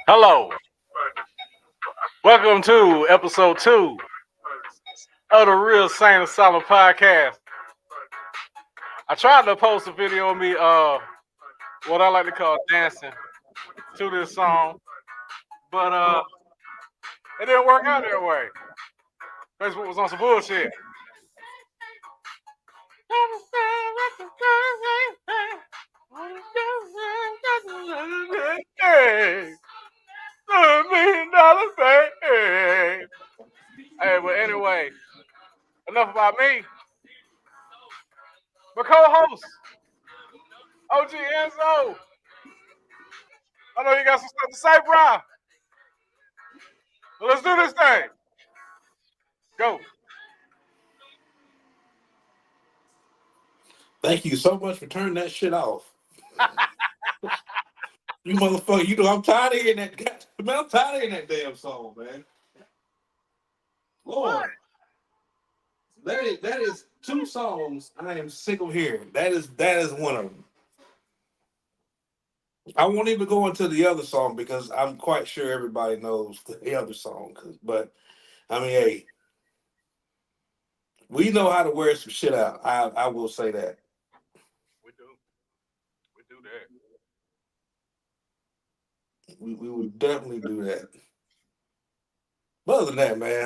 Hello, welcome to episode 2 of the Real Saint of Summer podcast. I tried to post a video of me, what I like to call dancing to this song, but it didn't work out that way. Facebook was on some bullshit. Hey, $1 million, babe. Hey, but anyway, enough about me. My co-host, OG Enzo. I know you got some stuff to say, bro. Let's do this thing. Go. Thank you so much for turning that shit off. You motherfucker, you know I'm tired of hearing that. Man, I'm tired of hearing that damn song, man. What? Lord, that is two songs I am sick of hearing. That is one of them. I won't even go into the other song because I'm quite sure everybody knows the other song. But I mean, hey, we know how to wear some shit out. I will say that. We do. We do that. We would definitely do that. But other than that, man,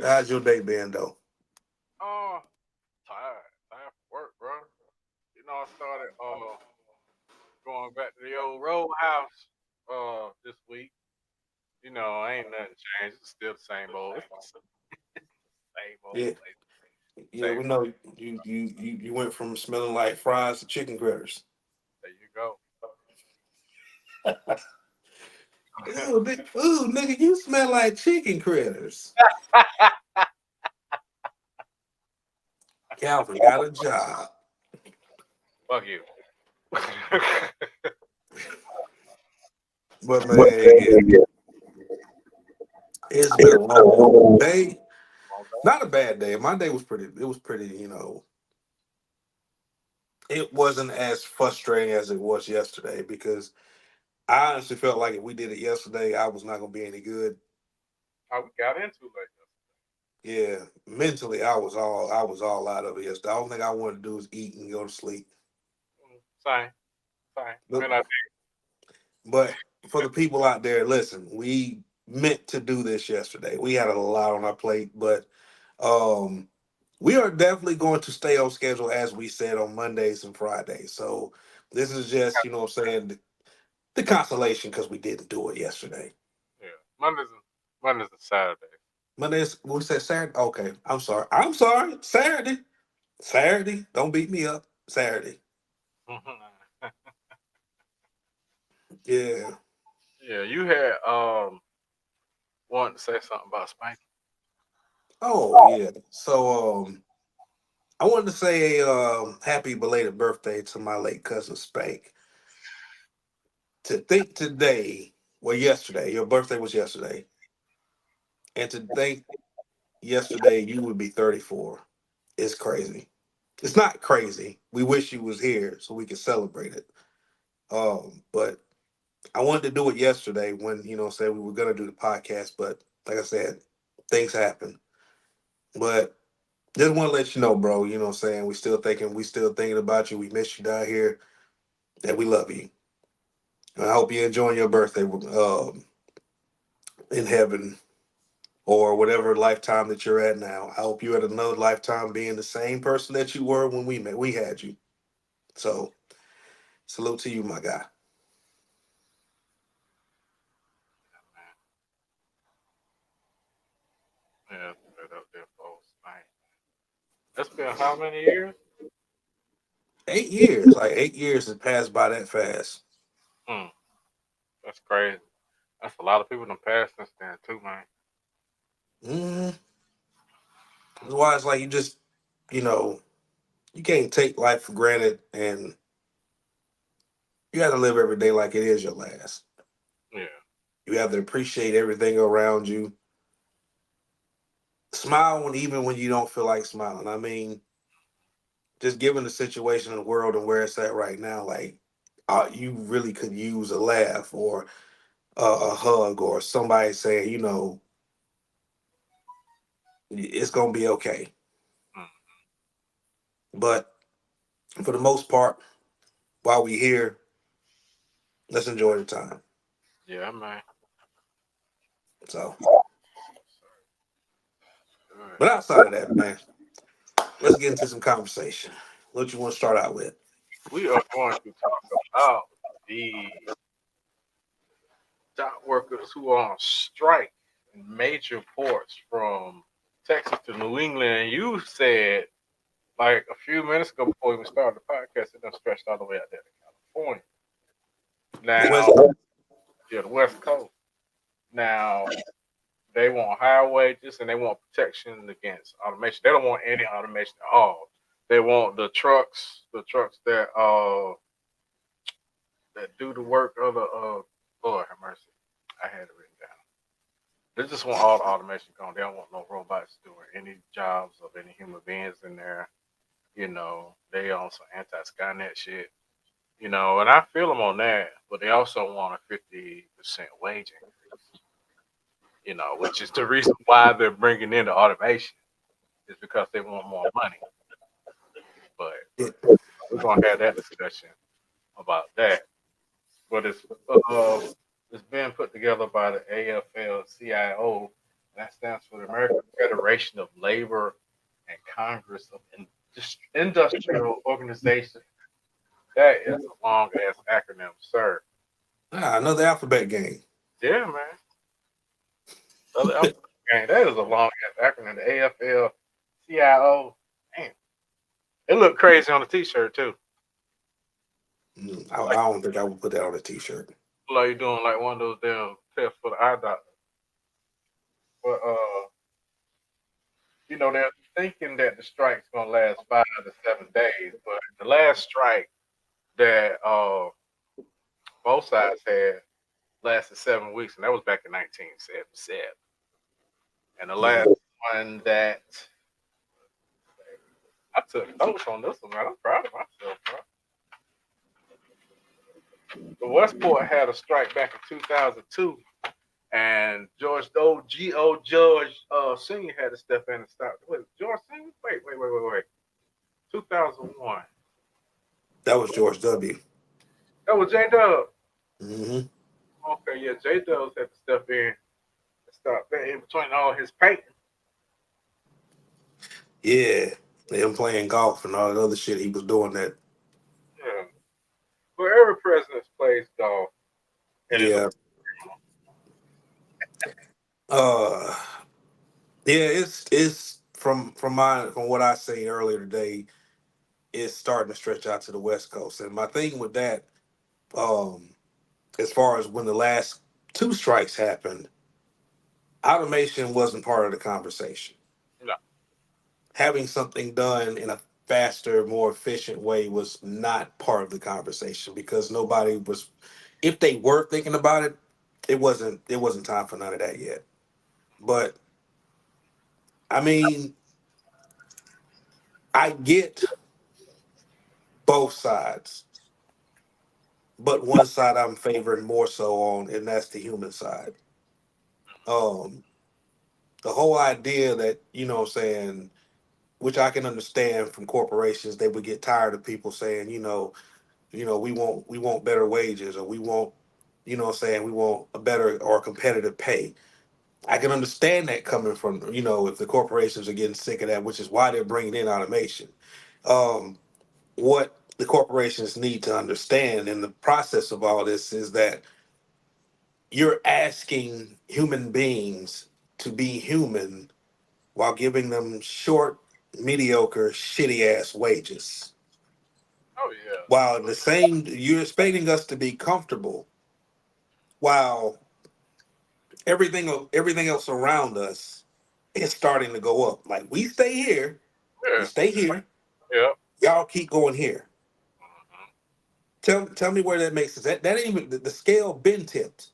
how's your day been though? Oh, tired. Tired for work, bro. You know, I started going back to the old roadhouse this week. You know, ain't nothing changed. It's still the same old. It's the same old Yeah, place. yeah, Same. we know you went from smelling like fries to chicken critters. There you go. Ooh, nigga, you smell like chicken critters. Calvin got a job. Fuck you. But man, yeah, it's been a long day. Not a bad day. My day was pretty. It was pretty. It wasn't as frustrating as it was yesterday because I honestly felt like if we did it yesterday, I was not gonna be any good. How we got into it like Yeah, mentally, I was all out of it yesterday. The only thing I wanted to do is eat and go to sleep. Same. Same. But Man, I but for the people out there, listen, we meant to do this yesterday. We had a lot on our plate, but um, we are definitely going to stay on schedule as we said on Mondays and Fridays. So this is just, what I'm saying, the consolation because we didn't do it yesterday. yeah. Mondays and Saturdays. Mondays, we said Saturday. Okay, I'm sorry. I'm sorry. Saturday. Saturday. Don't beat me up. Saturday. Yeah. Yeah, you had wanted to say something about Spanky. Oh yeah. So I wanted to say happy belated birthday to my late cousin Spank. To think today, well, yesterday, your birthday was yesterday, and to think yesterday you would be 34 is crazy. It's not crazy. We wish you was here so we could celebrate it. But I wanted to do it yesterday when said we were gonna do the podcast, but like I said, things happen. But just want to let you know, bro. You know what I'm saying? We still thinking about you. We miss you down here. That we love you. And I hope you're enjoying your birthday in heaven or whatever lifetime that you're at now. I hope you're at another lifetime being the same person that you were when we had you. So salute to you, my guy. Yeah, straight up there, folks. Man, it's been how many years? 8 years, like 8 years has passed by that fast. Hmm, that's crazy. That's a lot of people in the past since then too, man. Mm-hmm. That's why it's like you know, you can't take life for granted, and you have to live every day like it is your last. Yeah, You have to appreciate everything around you. smile even when you don't feel like smiling. I mean, just given the situation in the world and where it's at right now, like you really could use a laugh or a hug or somebody saying, it's gonna be okay. Mm. But for the most part, while we here, let's enjoy the time. Yeah, man. So, Good. but outside of that, man, let's get into some conversation. What you want to start out with? We are going to talk about the dock workers who are on strike in major ports from Texas to New England. And you said like a few minutes ago before we even started the podcast, it done stretched all the way out there to California. The Now, West Coast. yeah, the West Coast. Now, they want higher wages and they want protection against automation. They don't want any automation at all. They want the trucks that do the work of the Lord have mercy. I had it written down. They just want all the automation gone. They don't want no robots doing any jobs of any human beings in there. They on some anti Skynet shit. And I feel them on that, but they also want a 50% wage increase. Which is the reason why they're bringing in the automation is because they want more money. But Yeah. we're gonna have that discussion about that. But it's been put together by the AFL-CIO. That stands for the American Federation of Labor and Congress of Industrial Organization. That is a long ass acronym, sir. Another alphabet game. Yeah, man. Other alphabet gang. That is a long ass acronym. The AFL-CIO. Damn. It looked crazy on the t-shirt too. I don't think I would put that on a t-shirt. Like you doing like one of those damn tests for the eye doctor. But they're thinking that the strike's gonna last 5 to 7 days. But the last strike that both sides had lasted 7 weeks, and that was back in 1977. And the last Mhm. one that I took notes on this one, man. I'm proud of myself, bro. The Westport had a strike back in 2002, and G.O. Judge Senior had to step in and stop. Wait, George Senior? Wait. 2001. That was George W. That was J Dub. Hmm. Okay, yeah, J Dubs had to step in and stop that in between all his painting. Yeah, him playing golf and all that other shit he was doing. That. Yeah. Well, every president plays golf and is a Yeah. Uh. Yeah. It's from what I say earlier today. It's starting to stretch out to the West Coast, and my thing with that, um, as far as when the last two strikes happened, automation wasn't part of the conversation. no. Having something done in a faster, more efficient way was not part of the conversation because nobody was. If they were thinking about it, it wasn't time for none of that yet. But I mean, I get both sides, but one side I'm favoring more so on, and that's the human side. Um, the whole idea that what I'm saying, which I can understand from corporations, they would get tired of people saying, we want better wages, or we want, what I'm saying, we want a better or competitive pay. I can understand that coming from, if the corporations are getting sick of that, which is why they're bringing in automation. Um, what the corporations need to understand in the process of all this is that you're asking human beings to be human while giving them short, mediocre, shitty ass wages. Oh yeah. While in the same, you're expecting us to be comfortable while everything else around us is starting to go up. Like we Yeah. stay here, Yeah. y'all keep going here. Mhm. Tell me where that makes sense. That ain't even the scale been tipped.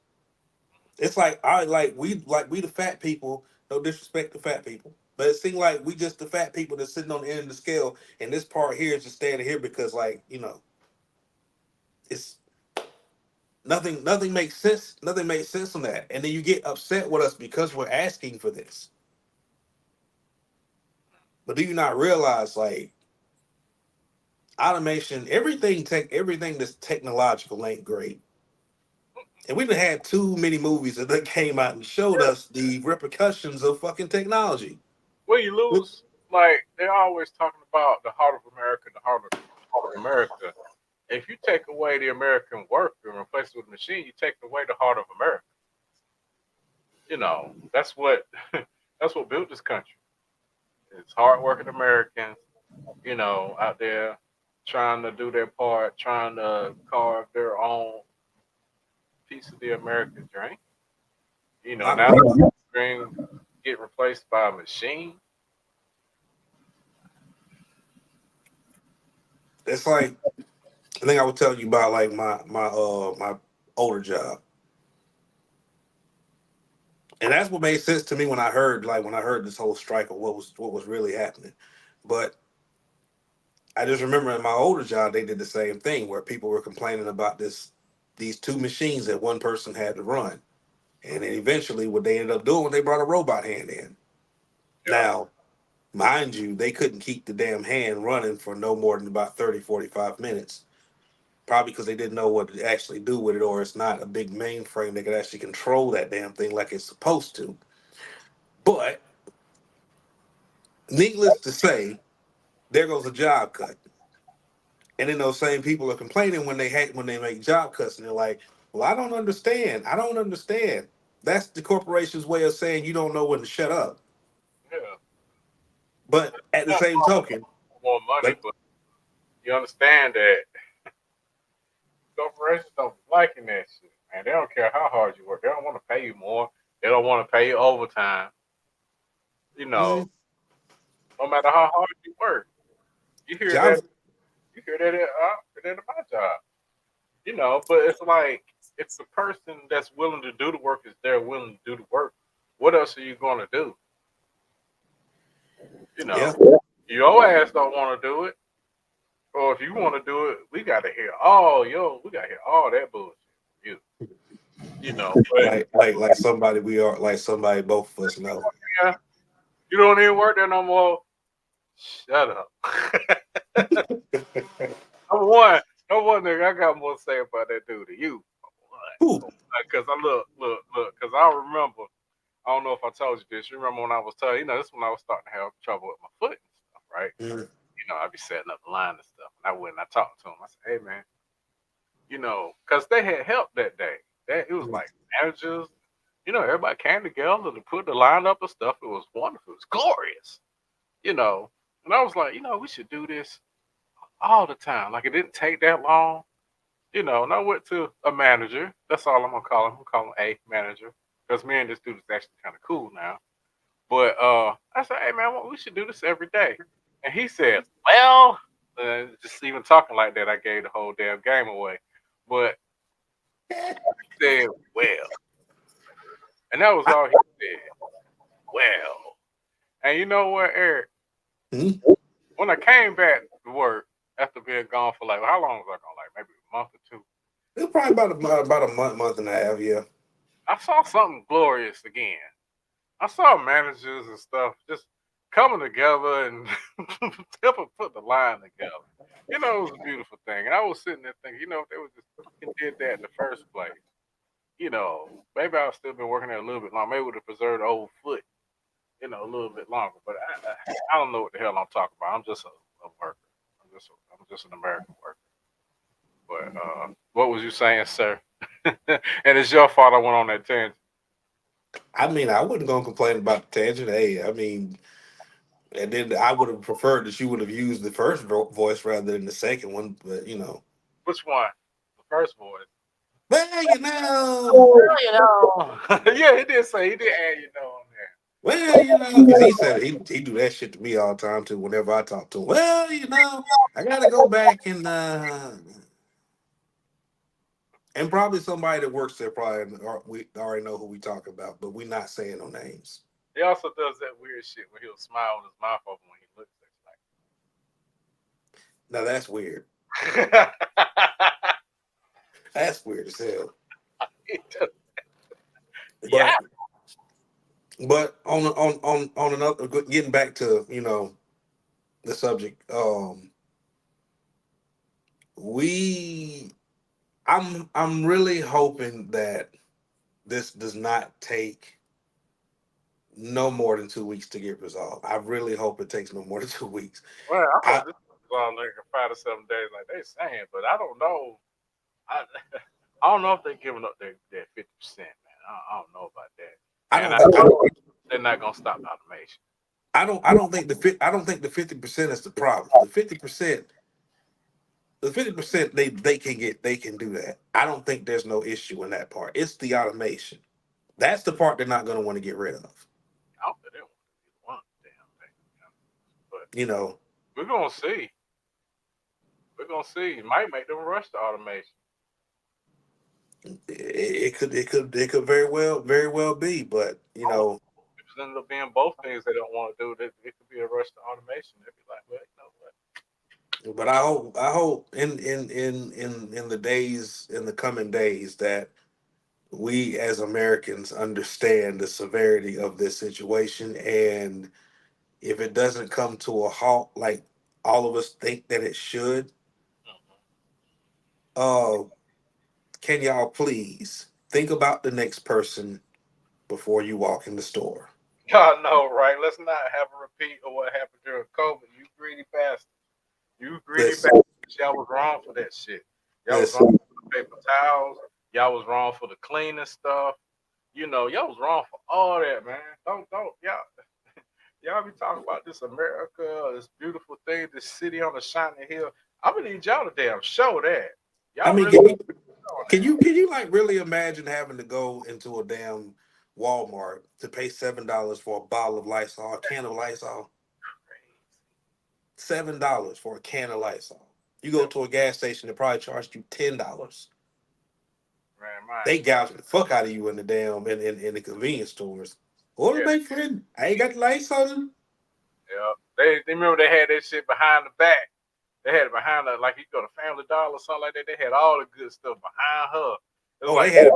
It's like I like we the fat people. No disrespect to fat people. But it seemed like we just the fat people that's sitting on the end of the scale, and this part here is just standing here because, like, it's nothing. Nothing makes sense. Nothing makes sense on that, and then you get upset with us because we're asking for this. But do you not realize, like, automation, everything that's technological ain't great. And we've had too many movies that came out and showed Yeah. us the repercussions of fucking technology. Well, you lose. Like they're always talking about the heart of America, the heart of America. If you take away the American worker and replace it with a machine, you take away the heart of America. That's what that's what built this country. It's hardworking Americans, out there trying to do their part, trying to carve their own piece of the American dream. I, Now the dream get replaced by a machine. it's like I think I was telling you about, like, my older job, and that's what made sense to me when I heard this whole strike of what was really happening. But I just remember in my older job they did the same thing where people were complaining about these two machines that one person had to run, and then eventually what they ended up doing, they brought a robot hand in. Yeah, Now, mind you, they couldn't keep the damn hand running for no more than about 30, 45 minutes. Probably because they didn't know what to actually do with it, or it's not a big mainframe that could actually control that damn thing like it's supposed to. But needless to say, there goes a job cut. And then those same people are complaining when they make job cuts, and they're like, "Well, I don't understand. I don't understand." That's the corporation's way of saying you don't know when to shut up. yeah. But at the Not same token, more money, like, but you understand that corporations don't be liking that shit, man. They don't care how hard you work. They don't want to pay you more. They don't want to pay you overtime. You know, mm, no matter how hard you work. You hear that? jobs. You hear that at my job. But it's like if the person that's willing to do the work is there willing to do the work, what else are you going to do? You know, Yeah, your ass don't want to do it, or if you want to do it, we got to hear all that bullshit from you. But like somebody we are like somebody both of us know. yeah, you don't even work there no more. Shut up. Number one, number one nigga, I got more to say about that dude than you. Whew. What? Because I look, because I remember. I don't know if I told you this. You remember when I was telling this is when I was starting to have trouble with my foot and stuff, right? Mm, I'd be setting up the line and stuff, and I went and I talked to him. I said, "Hey, man, because they had help that day. That it was mm. like managers, everybody came together to put the line up and stuff. It was wonderful. It was glorious, you know." And I was like, we should do this all the time. Like it didn't take that long, And I went to a manager. That's all I'm gonna call him. I'm gonna call him a manager because me and this dude is actually kind of cool now. But I said, hey man, well, we should do this every day. And he said, well, just even talking like that, I gave the whole damn game away. But he said, well, and that was I, all he said. Well, and you know what, Eric? mm, When I came back to work after being gone for like, how long was I gone? Like maybe a month or two. it was probably about a month and a half. Yeah, I saw something glorious again. I saw managers and stuff just coming together and helping put the line together. It was a beautiful thing. And I was sitting there thinking, if they would just fucking did that in the first place, maybe I'll still been working there a little bit longer. Maybe would have preserved the old foot, a little bit longer. But I don't know what the hell I'm talking about. I'm just a worker. I'm just an American worker. But what was you saying, sir? And it's your fault I went on that tangent. I mean, I wasn't gonna complain about the tangent. Hey, I mean, and then I would have preferred that you would have used the first voice rather than the second one. But Which one? The first voice. well, Well, yeah, he did say he did add on there. because he said he do that shit to me all the time too. Whenever I talk to him, well, I gotta go back and probably somebody that works there probably we already know who we talking about, but we not saying no names. He also does that weird shit where he'll smile with his mouth open when he looks Now that's weird. at That's weird as hell. you. Like, yeah. But on another, getting back to the subject, we I'm really hoping that this does not take no more than 2 weeks to get resolved. I really hope it takes no more than 2 weeks. Well, I I hope this is on like 5 to 7 days, like they saying, but I don't know. I I don't know if they're giving up their 50%, man. I don't know about that, I and don't I think know they're not gonna stop automation. I don't think the 50% is the problem. The 50% they can do that. I don't think there's no issue in that part. It's the automation. That's the part they're not going to want to get rid of. I don't think they want to do one damn thing, you know? But You know, we're gonna see. We're gonna see. It might make them rush the automation. it could very well be, but Oh, if it ended up being both things they don't want to do, it could be a rush to automation. They'd be like, well, you know what? but I hope in the days in the coming days that we as Americans understand the severity of this situation, and if it doesn't come to a halt like all of us think that it should, Mhm. uh can y'all please think about the next person before you walk in the store? God no, right? Let's not have a repeat of what happened during COVID. You greedy bastard. You greedy Listen, bastard. Y'all was wrong for that shit. Y'all was wrong listen. for the paper towels. Y'all was wrong for the cleaning stuff. You know, y'all was wrong for all that, man. Don't y'all be talking about this America, this beautiful thing, this city on the shining hill. I'm gonna need y'all to damn show that. I Y'all mean, really showing that. can you like really imagine having to go into a damn Walmart to pay $7 for a bottle of Lysol, a can of Lysol? Crazy. $7 for a can of Lysol. You go to a gas station, they probably charged you $10. Man, my They gouge the fuck out of you in the damn in the convenience stores. Order yeah, my friend. I ain't got the Lysol. yeah. They remember they had that shit behind the back. They had it behind her, like you go to Family Dollar or something like that. They had all the good stuff behind her. It was Oh, they like, had it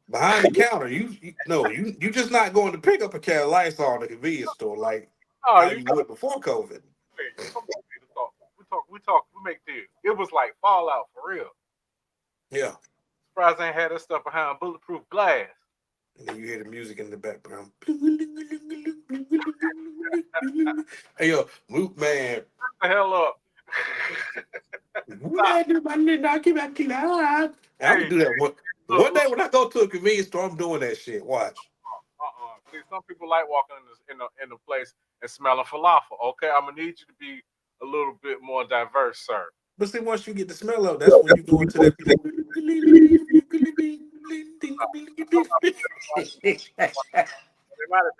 behind the counter. You just not going to pick up a can of Lysol in the convenience store like oh, how you you come would before COVID. here, you come over here to talk. We make deals. It was like Fallout for real. Yeah. Surprised they ain't had that stuff behind bulletproof glass. And then you hear the music in the background. Hey yo, Luke man. Shut the hell up. Stop. I'm gonna Hey, do that one. look, One look. day when I go to a convenience store, I'm doing that shit. Watch. See, some people like walking in the place and smelling falafel. Okay, I'm gonna need you to be a little bit more diverse, sir. But see, once you get the smell of, that's when you go into that. They might have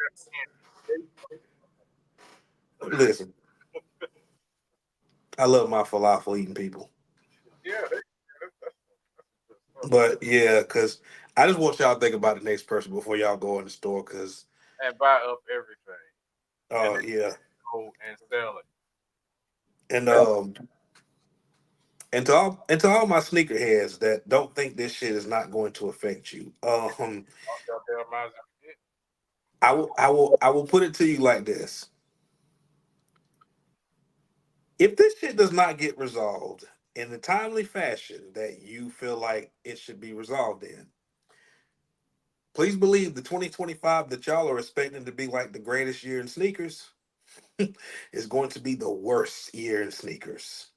been. Listen, I love my falafel eating people. Yeah, that's good stuff. But yeah, because I just want y'all to think about the next person before y'all go in the store. Because And buy up everything, and then yeah, go and sell it. and That's and to all my sneakerheads that don't think this shit is not going to affect you, all y'all damn minds if you did. I will put it to you like this: if this shit does not get resolved in the timely fashion that you feel like it should be resolved in, please believe the 2025 that y'all are expecting to be like the greatest year in sneakers is going to be the worst year in sneakers.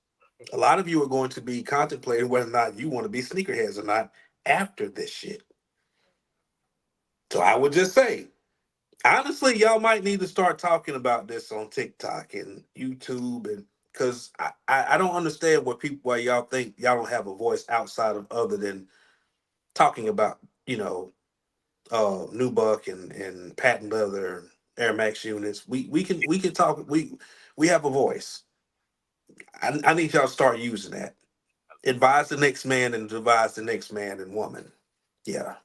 A lot of you are going to be contemplating whether or not you want to be sneakerheads or not after this shit. So I would just say, honestly, y'all might need to start talking about this on TikTok and YouTube, and because I don't understand what people why y'all think y'all don't have a voice outside of other than talking about New Buck and patent leather, Air Max units. We can talk. We have a voice. I need y'all to start using that. Advise the next man and advise the next man and woman. Yeah,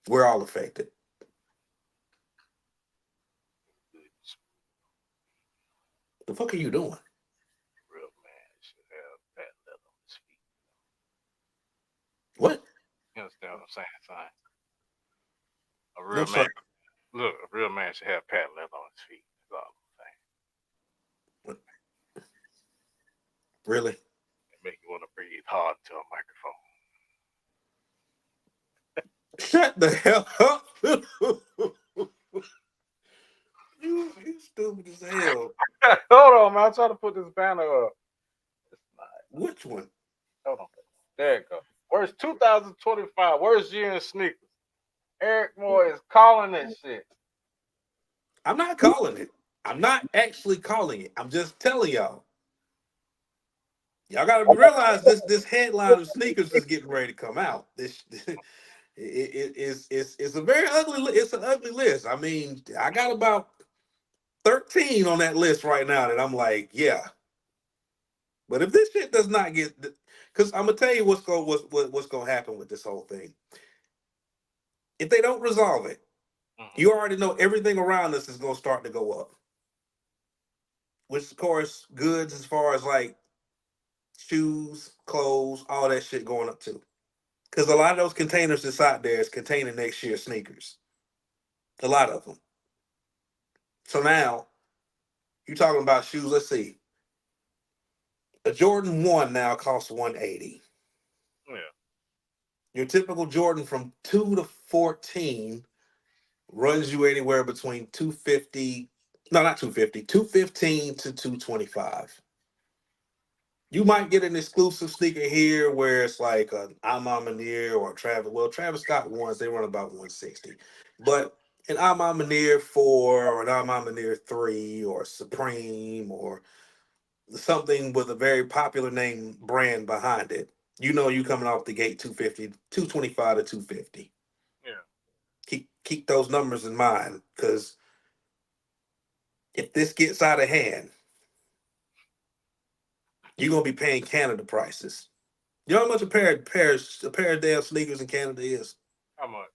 we're all affected. The fuck are you doing? Real man should have patent leather on his feet. What? You understand what I'm saying, son? A No, real man, sir. look, a real man should have patent leather on his feet. That's all I'm saying. What? Really? It make you want to breathe hard into a microphone. Shut the hell up. You stupid as hell. Hold on, man. I'm trying to put this banner up. It's not. Which one? Hold on. There it go. Where's 2025? Where's year in sneakers? Eric Moore is calling this shit. I'm not calling it. I'm not actually calling it. I'm just telling y'all. Y'all gotta realize this headline of sneakers is getting ready to come out. This it's a very ugly. It's an ugly list. I mean, I got about 13 on that list right now that I'm like, yeah. But if this shit does not get, because I'm gonna tell you what's gonna happen with this whole thing. If they don't resolve it, Mm-hmm. you already know everything around us is gonna start to go up. Which of course, goods as far as like shoes, clothes, all that shit going up too. Because a lot of those containers that's out there is containing next year's sneakers. A lot of them. So now you're talking about shoes. Let's see. A Jordan 1 now costs 180. Yeah. Your typical Jordan from 2 to 14 runs you anywhere between 250, no, not 250, 215 to 225. You might get an exclusive sneaker here where it's like an Amamanier or a Travis. Well, Travis Scott ones, they run about 160. But an Amamanier 4 or an Amamanier 3 or Supreme or something with a very popular name brand behind it, you know you coming off the gate 250, 225 to 250. Yeah. Keep those numbers in mind because if this gets out of hand, you're gonna be paying Canada prices. You know how much a pair of damn sneakers in Canada is? How much?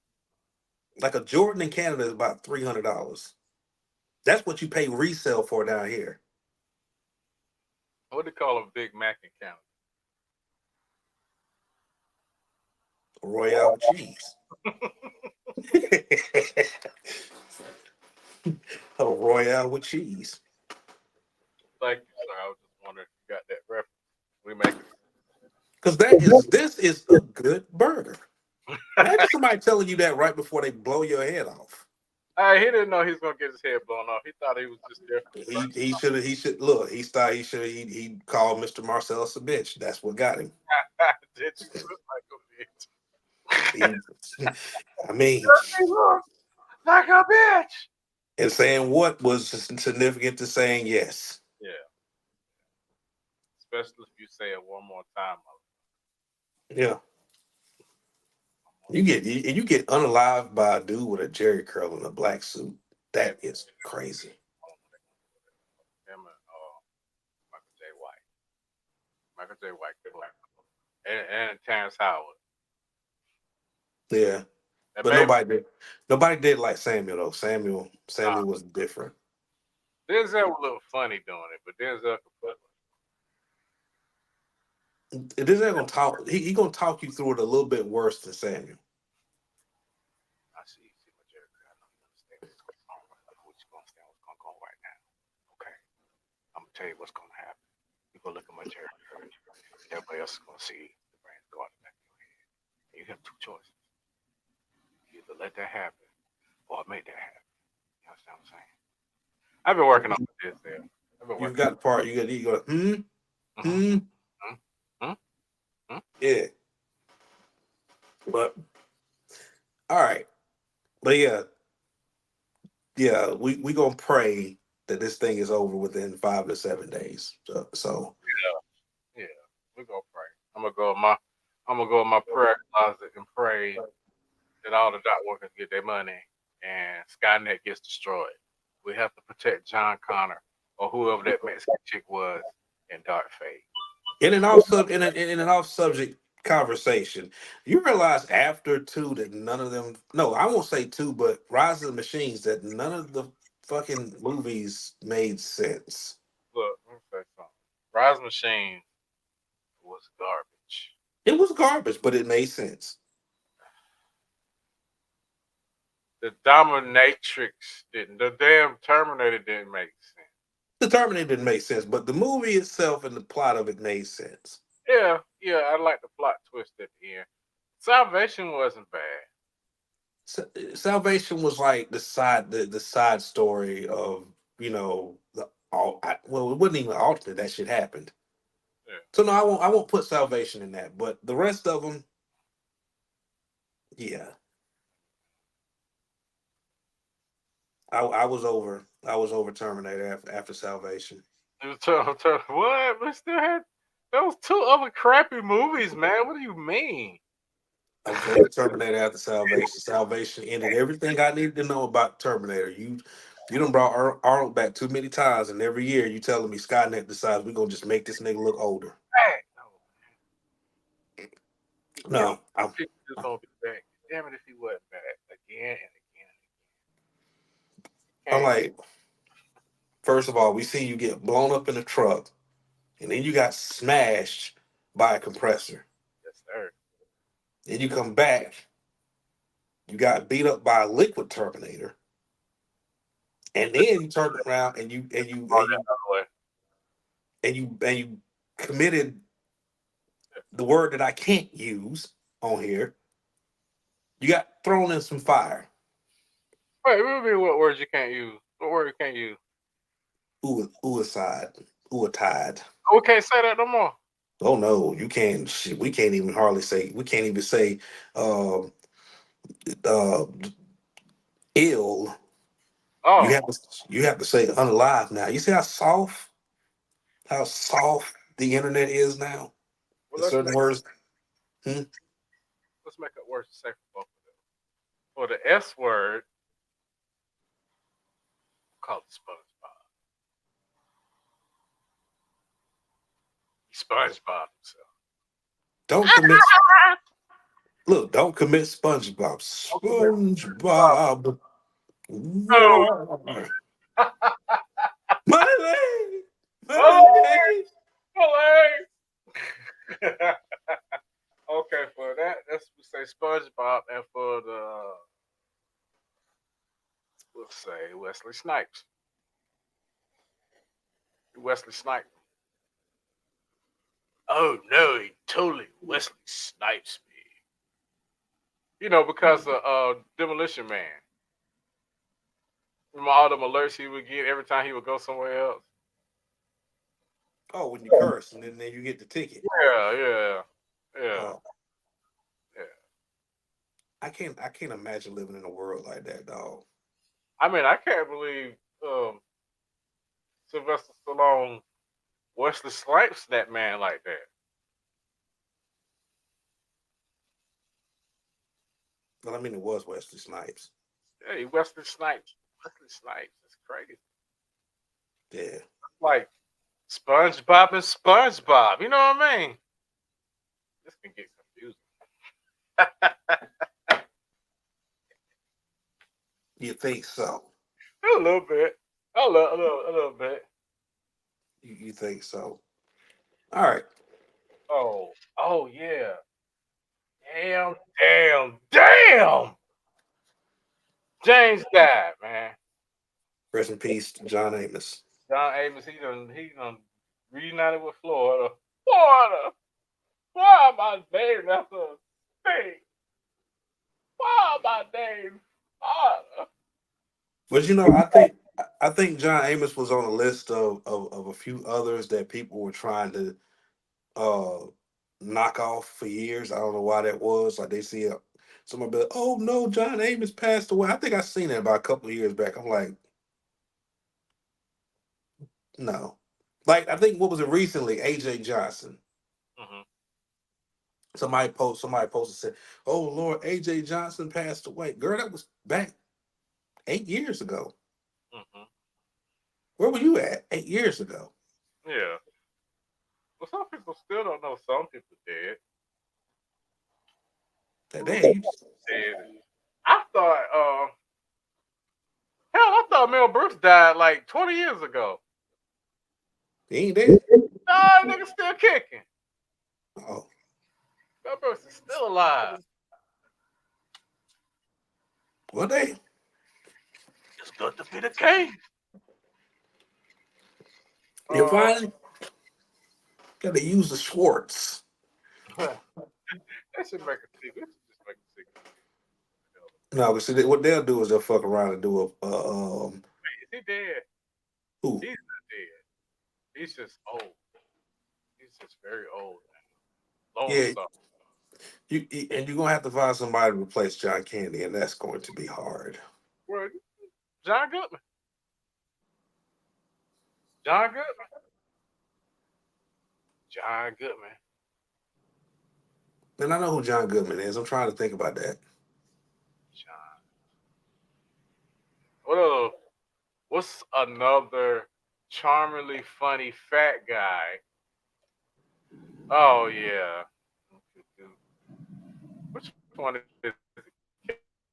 Like a Jordan in Canada is about $300. That's what you pay resale for down here. What do they call a Big Mac in Canada? Royale with cheese. A Royale with cheese. Thank you, sir. I was just wondering if you got that reference. We make it. Because this is a good burger. Imagine somebody telling you that right before they blow your head off. Hey, he didn't know he was gonna get his head blown off. He thought he was just there for the burger. He should look. He thought he called Mr. Marcellus a bitch. That's what got him. Did you look like a bitch? He, I mean, He looked like a bitch. and saying what was significant to saying yes. Yeah, especially if you say it one more time. Yeah. You get unalived by a dude with a jerry curl in a black suit. That is crazy. Him and Michael J. White. Michael J. White killed him. And Terrence Howard. Yeah. And But maybe nobody did like Samuel though. nah, Samuel was different. Denzel would look funny doing it, but Denzel could put This ain't gonna talk. He gonna talk you through it a little bit worse than Samuel. I see what Jerry. I know you understand what's going on. What you understand what's going on right now? Okay, I'm gonna tell you what's gonna happen. You go look at my Jerry. Everybody else is gonna see the brains go out the back of your head. And you have two choices. You either let that happen or make that happen. You understand what I'm saying? I've been working on this there. I've been You've working got the part. You go. on Hmm. mm-hmm, mm-hmm. Yeah. But all right. But yeah. We gonna pray that this thing is over within 5 to 7 days. So Yeah, yeah. We gonna pray. I'm gonna go in my prayer closet and pray that all the dock workers get their money and Skynet gets destroyed. We have to protect John Connor or whoever that Mexican chick was in Dark Fate. in an off subject conversation, you realize after two that none of them. No, I won't say two, but Rise of the Machines that none of the fucking movies made sense. Look, Rise Machine was garbage. It was garbage, but it made sense. The Dominatrix didn't. The damn Terminator didn't make sense. The Terminator didn't make sense, but the movie itself and the plot of it made sense. Yeah, I like the plot twist at the end. Salvation wasn't bad. Salvation was like the side story of well, it wasn't even alternate. That shit happened. Yeah. So no, I won't put Salvation in that. But the rest of them, yeah, I was over Terminator after Salvation. What? We still had those two other crappy movies, man. What do you mean? I was over Terminator after Salvation. Salvation ended everything I needed to know about Terminator. You done brought Arnold back too many times, and every year you telling me Skynet decides we're gonna just make this nigga look older. Back. No. No, He was gonna be back. Damn it if he wasn't back again and I'm again. like, first of all, we see you get blown up in a truck, and then you got smashed by a compressor. Yes, sir. Then you come back, you got beat up by a liquid Terminator, and then you turn around and you committed the word that I can't use on here. You got thrown in some fire. Wait, what words you can't use? What word you can't use? Uicide. Uatide. We can't say that no more. Oh no, you can't. Shit, we can't even hardly say. We can't even say uh, uh, ill. You Oh, have to. You have to say unalive now. You see how soft the internet is now. well The certain words. Hmm? let's make it worse to say for both of them. For the S word, call it SpongeBob. He SpongeBob himself. Don't commit. Look, don't commit SpongeBob. SpongeBob. Oh, War. My leg. oh, My leg. okay, for that, let's say SpongeBob, and for the we'll say Wesley Snipes. Wesley Snipes. Oh no, he totally Wesley Snipes me. Because of Demolition Man. Remember all them alerts he would get every time he would go somewhere else? Oh, when you curse and then you get the ticket. Yeah. Oh, Yeah. I can't imagine living in a world like that, dog. I mean, I can't believe Sylvester Stallone Wesley Snipes that man like that. Well, I mean, it was Wesley Snipes. Hey, Wesley Snipes. Wesley Snipes is crazy. Yeah. Like SpongeBob and SpongeBob. You know what I mean? This can get confusing. You think so? A little bit. A little bit. You think so? All right. Oh yeah. Damn. James died, man. Rest in peace, John Amos. John Amos, he done reunited with Florida. Florida. Why am I named after a state? Why am I named Florida? But I think John Amos was on a list of a few others that people were trying to uh knock off for years. I don't know why that was. Like they see someone be like, "Oh no, John Amos passed away." I think I seen it about a couple of years back. I'm like, no. Like I think what was it recently? AJ Johnson. Mm-hmm. Somebody posted said, "Oh Lord, AJ Johnson passed away." Girl, that was back 8 years ago. Mm-hmm. Where were you at 8 years ago? Yeah. Well, some people still don't know. Some people did. That day, Did. I thought, hell, I thought Mel Brooks died like 20 years ago. he ain't dead. No, is still kicking. Oh, That person's still alive. well, they It's good to be the case. you Uh, finally got to use the Schwartz. that should make a sequel. It should just make a sequel. No, but see, what they'll do is they'll fuck around and do Is he dead? who? He's not dead. He's just old. He's just very old now. Lone Yeah, Star. and you're gonna have to find somebody to replace John Candy, and that's going to be hard. Well, John Goodman. John Goodman. John Goodman. And I know who John Goodman is. I'm trying to think about that. John. What else? What's another charmingly funny fat guy? Oh yeah. Which one is it?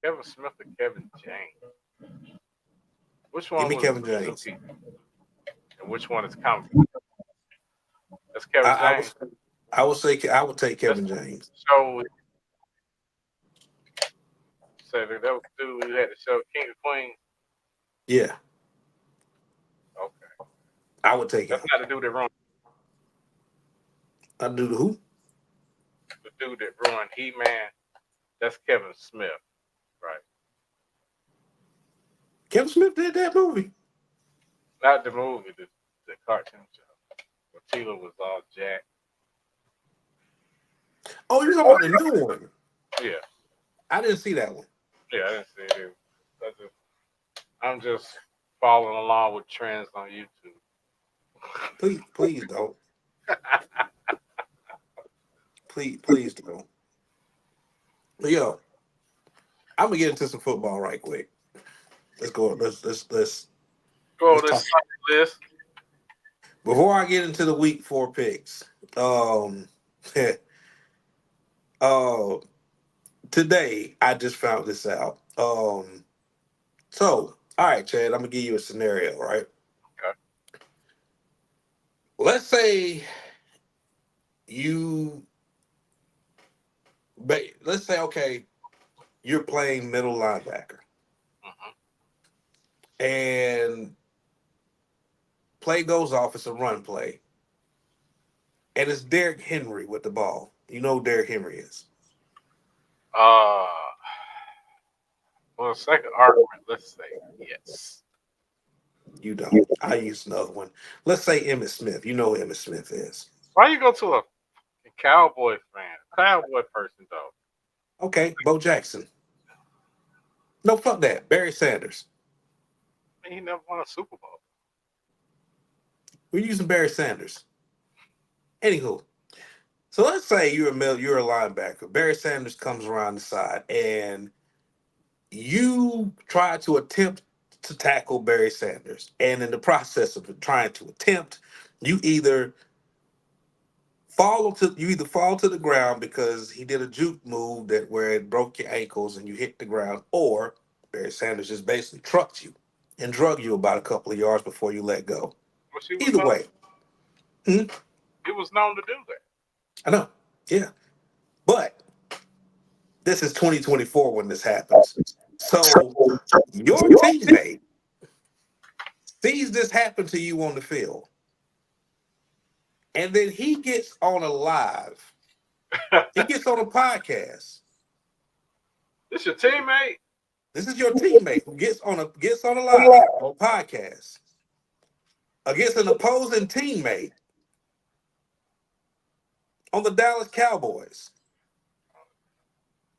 Kevin Smith or Kevin James? Which one Give was me Kevin Suki? James. And which one is Comic? That's Kevin I, I James. was I would say I would take That's Kevin James. show. So that was the dude who had the show King of Queens. Yeah, Okay, I would take him. that's not the dude that ruined. I do the who? The dude that ruined He-Man. That's Kevin Smith, right? Kevin Smith did that movie. Not the movie, the cartoon show. Where Tila was all jacked. Oh, you're talking about the new one. Yeah, I didn't see that one. yeah, I didn't see it either. I'm just following along with trends on YouTube. Please don't. Please don't. But yo, I'm gonna get into some football right quick. Let's go. Go Let's to talk. this list. Before I get into the week 4 picks, uh, today I just found this out. So all right, Chad, I'm gonna give you a scenario, right? Okay. Let's say you, let's say, okay, you're playing middle linebacker, Mhm. and play goes off. It's a run play, and it's Derrick Henry with the ball. You know who Derrick Henry is. Uh, for the second argument, let's say yes. You don't. I use another one. Let's say Emmitt Smith. You know who Emmitt Smith is. Why you go to a Cowboy fan, Cowboy person though? Okay, Bo Jackson. No, fuck that. Barry Sanders. He never won a Super Bowl. We're using Barry Sanders. Anywho, so let's say you're a linebacker. Barry Sanders comes around the side, and you try to attempt to tackle Barry Sanders. And in the process of trying to attempt, you either you either fall to the ground because he did a juke move that where it broke your ankles and you hit the ground, or Barry Sanders just basically trucked you and drug you about a couple of yards before you let go. Which he was Either known. way, hmm, He was known to do that. I know, yeah, but this is 2024 when this happens. So your teammate sees this happen to you on the field, and then he gets on a live. He gets on a podcast. This your teammate? This is your teammate who gets on a live on podcast against an opposing teammate on the Dallas Cowboys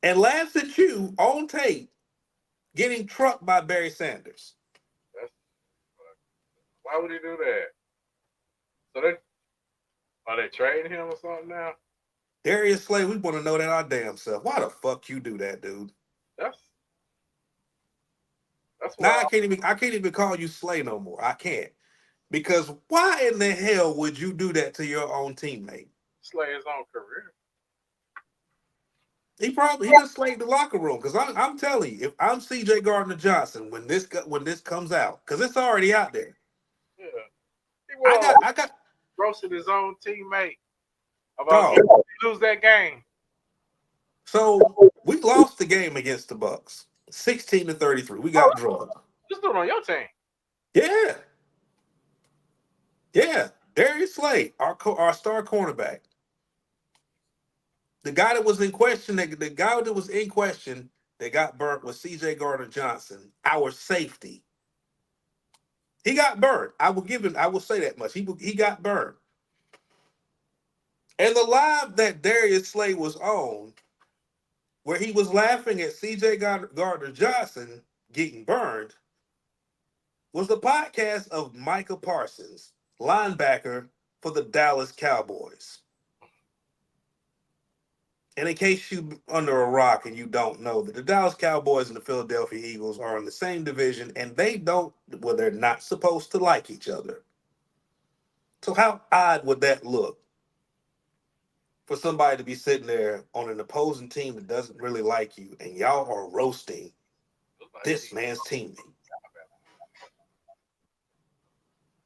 and laughs at you on tape getting trucked by Barry Sanders. That's, why would he do that? So they are they trading him or something now? Darius Slay, we want to know that our damn self. Why the fuck you do that, dude? That's Now why I can't even call you Slay no more. I can't. Because why in the hell would you do that to your own teammate? Slay his own career. He just slayed the locker room. Because I'm telling you, if I'm C.J. Gardner Johnson when this comes out, because it's already out there, Yeah. He wore I got bro roasted his own teammate about Dog. lose that game. So we lost the game against the Bucks, 16-33. We got Oh, drugged. just do it on your team. Yeah, yeah. Darius Slay, our star cornerback, the guy that was in question, the guy that was in question that got burnt was C.J. Gardner Johnson, our safety. He got burnt. I will give him. I will say that much. He got burnt. And the live that Darius Slay was on, where he was laughing at C.J. Gardner Johnson getting burned, was the podcast of Micah Parsons, linebacker for the Dallas Cowboys. And in case you under a rock and you don't know that the Dallas Cowboys and the Philadelphia Eagles are in the same division and they're not supposed to like each other. So how odd would that look for somebody to be sitting there on an opposing team that doesn't really like you and y'all are roasting this man's teammate?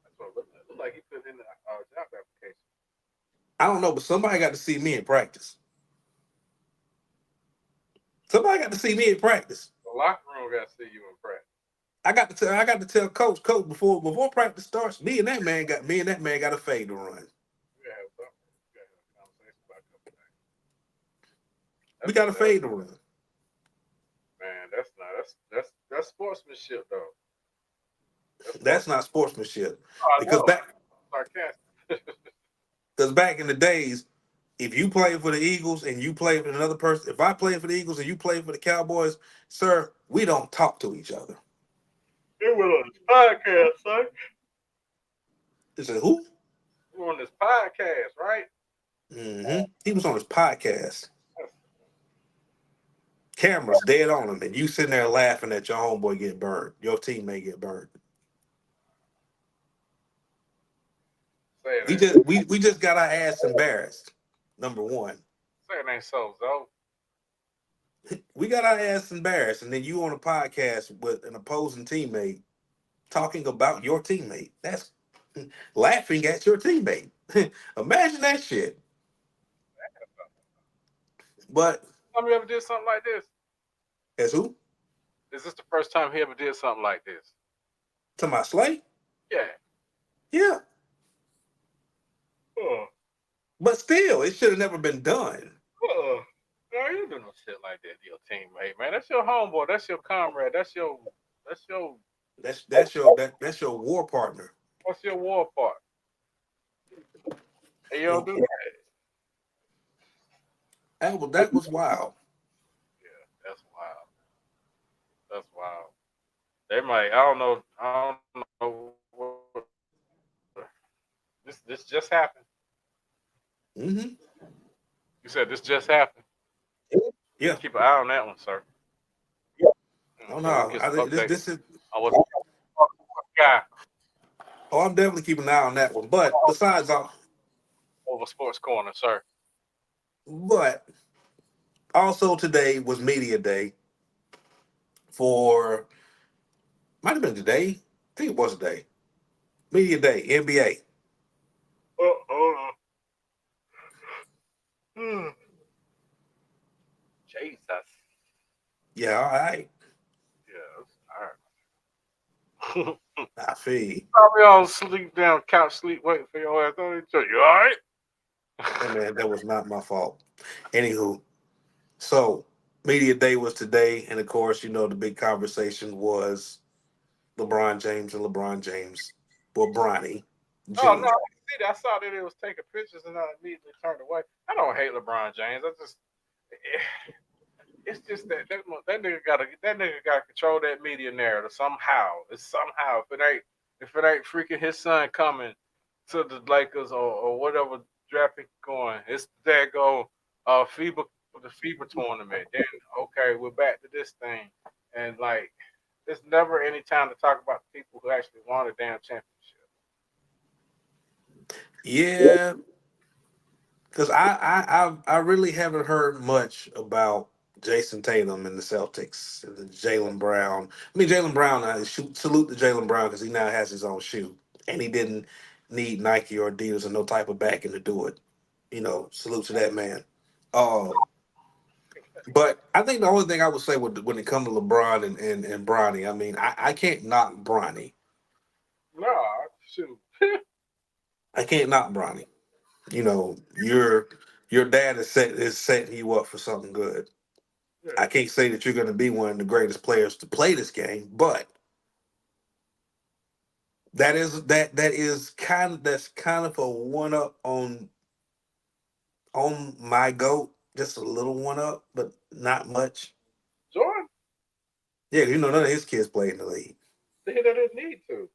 That's what it looked like. He put in the job application. I don't know, but somebody got to see me in practice. Somebody got to see me in practice. The locker room got to see you in practice. I got to tell coach before practice starts, me and that man got a fade to run. We got a fade to run. Man, that's sportsmanship though. That's not sportsmanship. Because back in the days, if you play for the Eagles and you play for another person, if I play for the Eagles and you play for the Cowboys, sir, we don't talk to each other. It was on this podcast, son. They said, who? We're on this podcast, right? Mm-hmm. He was on his podcast. Cameras dead on him, and you sitting there laughing at your homeboy get burned. Your teammate get burned. We just got our ass embarrassed. Number one. Saying ain't so, though. We got our ass embarrassed, and then you on a podcast with an opposing teammate talking about your teammate. That's laughing at your teammate. Imagine that shit. But have you ever did something like this? As who? Is this the first time he ever did something like this? To my Slay? Yeah. Yeah. Oh. But still, it should have never been done. No, you do no shit like that to your teammate, man. That's your homeboy. That's your comrade. That's your war partner. What's your war partner? And you don't do that. That was wild. Yeah, that's wild. That's wild. They might. I don't know. This just happened. Mm-hmm. You said this just happened. Yeah. Keep an eye on that one, sir. Yeah. Oh no, this is. Guy. Oh, I'm definitely keeping an eye on that one. But besides all over Sports Corner, sir. But also today was media day for might have been today. I think it was today. Media day, NBA. Jesus. Yeah, all right. Yeah, all right. I feel. Probably all sleep down, couch sleep, waiting for your ass. You all right? Hey man, that was not my fault. Anywho, so media day was today, and of course, you know the big conversation was LeBron James and LeBron James. Well, Bronny. Oh no, I saw that it was taking pictures and I immediately turned away. I don't hate LeBron James. It's just that nigga gotta control that media narrative somehow. It's somehow if it ain't freaking his son coming to the Lakers or whatever draft pick going, it's that go the FIBA tournament. Then okay, we're back to this thing, and like there's never any time to talk about the people who actually won a damn championship. Yeah, because I really haven't heard much about Jason Tatum and the Celtics and Jaylen Brown. I mean, Jaylen Brown. I salute to Jaylen Brown because he now has his own shoe, and he didn't need Nike or Adidas or no type of backing to do it. Salute to that man. Uh, but I think the only thing I would say when it comes to LeBron and Bronny, I mean, I can't knock Bronny. No, shoot. I can't knock Bronny. Your dad is setting you up for something good. Yeah. I can't say that you're going to be one of the greatest players to play this game, but that's kind of a one up on my goat, just a little one up, but not much. Jordan, Yeah, none of his kids played in the league. they didn't need to.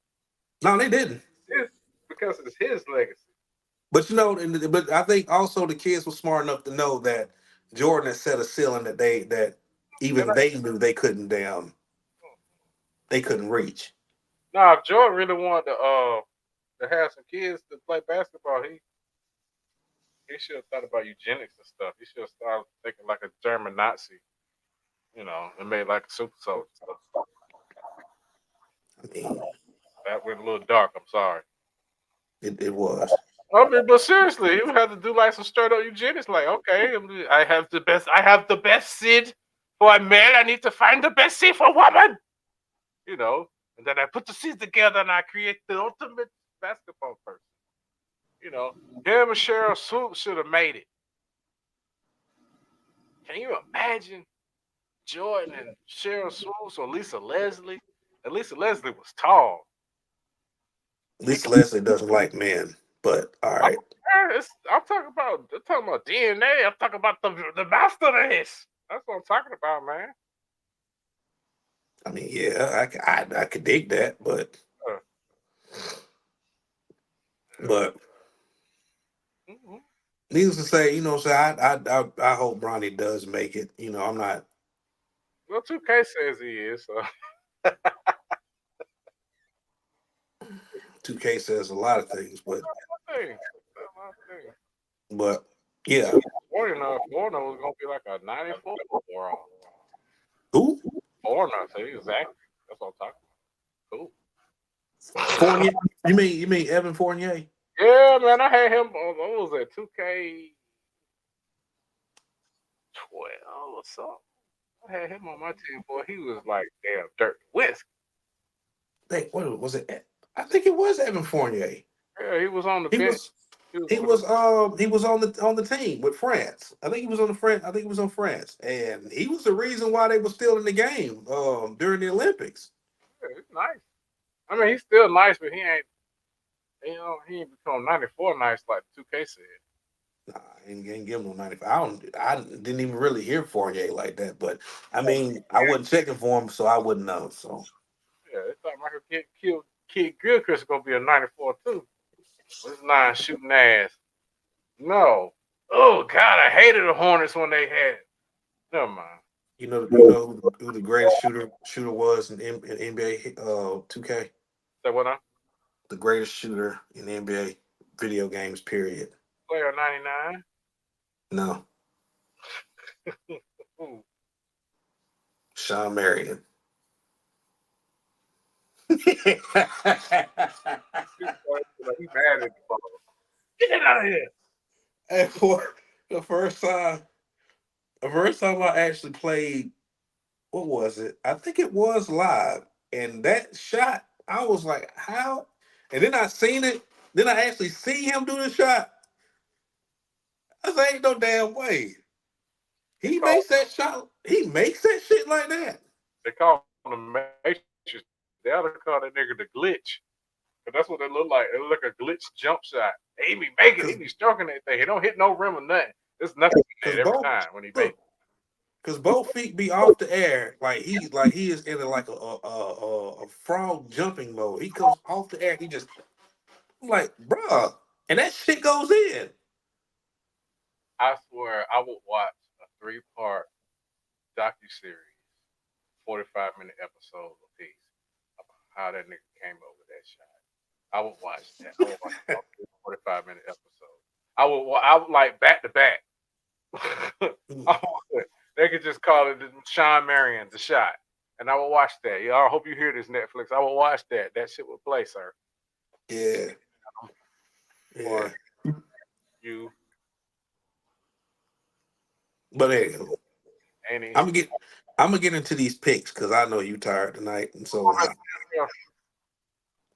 No, they didn't. It's because it's his legacy. But but I think also the kids were smart enough to know that Jordan had set a ceiling that And even they knew they couldn't reach. now, if Jordan really wanted to have some kids to play basketball, he should have thought about eugenics and stuff. He should have started thinking like a German Nazi, and made like a super soldier. I mean, That went a little dark. I'm sorry. it was. I mean, but seriously, he would have to do like some straight up eugenics. Like, okay, I have the best. I have the best seed for a male. I need to find the best seed for a woman. And then I put the seeds together and I create the ultimate basketball person. Him and Cheryl Swoops should have made it. Can you imagine Jordan and Cheryl Swoops or Lisa Leslie? And Lisa Leslie was tall. Lisa Leslie doesn't like men, but all right. I'm talking about DNA. I'm talking about the master race. That's what I'm talking about, man. I mean, yeah, I could dig that, but Uh, mhm. needless to say, I hope Bronny does make it. I'm not. Well, 2K says he is. So 2K says a lot of things, but thing. but yeah. 49 Foreigner was gonna be like a 94 overall. Who? Foreigner, say exactly. That's what I'm talking about. Cool. Fournier? You mean Evan Fournier? Yeah, man, I had him. What was that? 2K 12 or something. I had him on my team, boy. He was like damn dirt whisk. Hey, what was it? I think it was Evan Fournier. Yeah, he was on the He bench. was he was on the team with France. I think he was on France, and he was the reason why they were still in the game during the Olympics. Yeah, he's nice. I mean, he's still nice, but he ain't. He ain't become 94 nice like 2K said. Nah, I ain't give him no 95. I didn't even really hear Fournier like that, but I mean, I wasn't checking for him, so I wouldn't know. So Yeah, they thought Michael Kid Gilchrist was gonna be a 94 too. This nine shooting ass. No. Oh God, I hated the Hornets when they had. Never mind. who the greatest shooter was in NBA 2K? So what? The greatest shooter in NBA video games. Period. Player 99. No, Ooh. Sean Marion. He mad at the ball. Get it out of here. And for the first time I actually played, what was it? I think it was live. And that shot, I was like, how? And then I seen it. Then I actually see him do the shot. I said, ain't no damn way. He makes that shot. He makes that shit like that. They call him the Matrix. They ought to call that nigga the glitch. But that's what it look like. It look like a glitch jump shot. He be making, he be stroking that thing. He don't hit no rim or nothing. There's nothing in it every time when he makes. Because both feet be off the air, like he is in a frog jumping mode. He comes off the air. He just I'm like, bruh, and that shit goes in. I swear, I would watch a 3-part docu-series, 45-minute episode apiece about how that nigga came up with that shot. I would watch that. I would watch a 45-minute episode. I would like back to back. They could just call it Sean Marion, the shot. And I will watch that. I hope you hear this, Netflix. I will watch that. That shit would play, sir. Yeah. for Yeah. you, But anyway, Annie. I'm gonna get I'm gonna get into these picks because I know you tired tonight, and so am I. Yeah,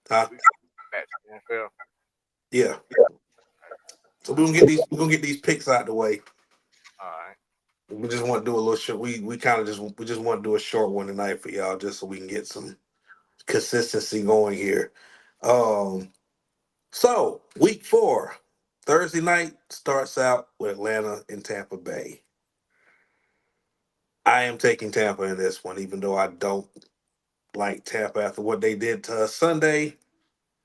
Huh? we match NFL. Yeah. So All we're gonna get these picks out the way. right. We just want to do a little short. We kind of we just want to do a short one tonight for y'all, just so we can get some consistency going here. Um. So week 4, Thursday night starts out with Atlanta and Tampa Bay. I am taking Tampa in this one, even though I don't like Tampa after what they did to us Sunday.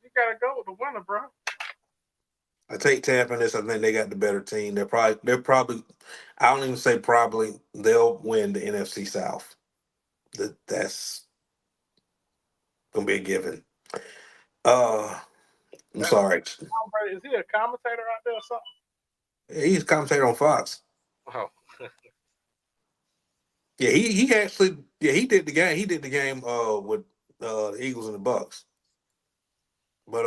You gotta go with the winner, bro. I take Tampa in this. I think they got the better team. They're probably I don't even say probably they'll win the NFC South. That's gonna be a given. Uh I'm That's sorry. Tom Brady. Is he a commentator out there or something? He's a commentator on Fox. Oh, Yeah, he actually he did the game. He did the game with the Eagles and the Bucks. But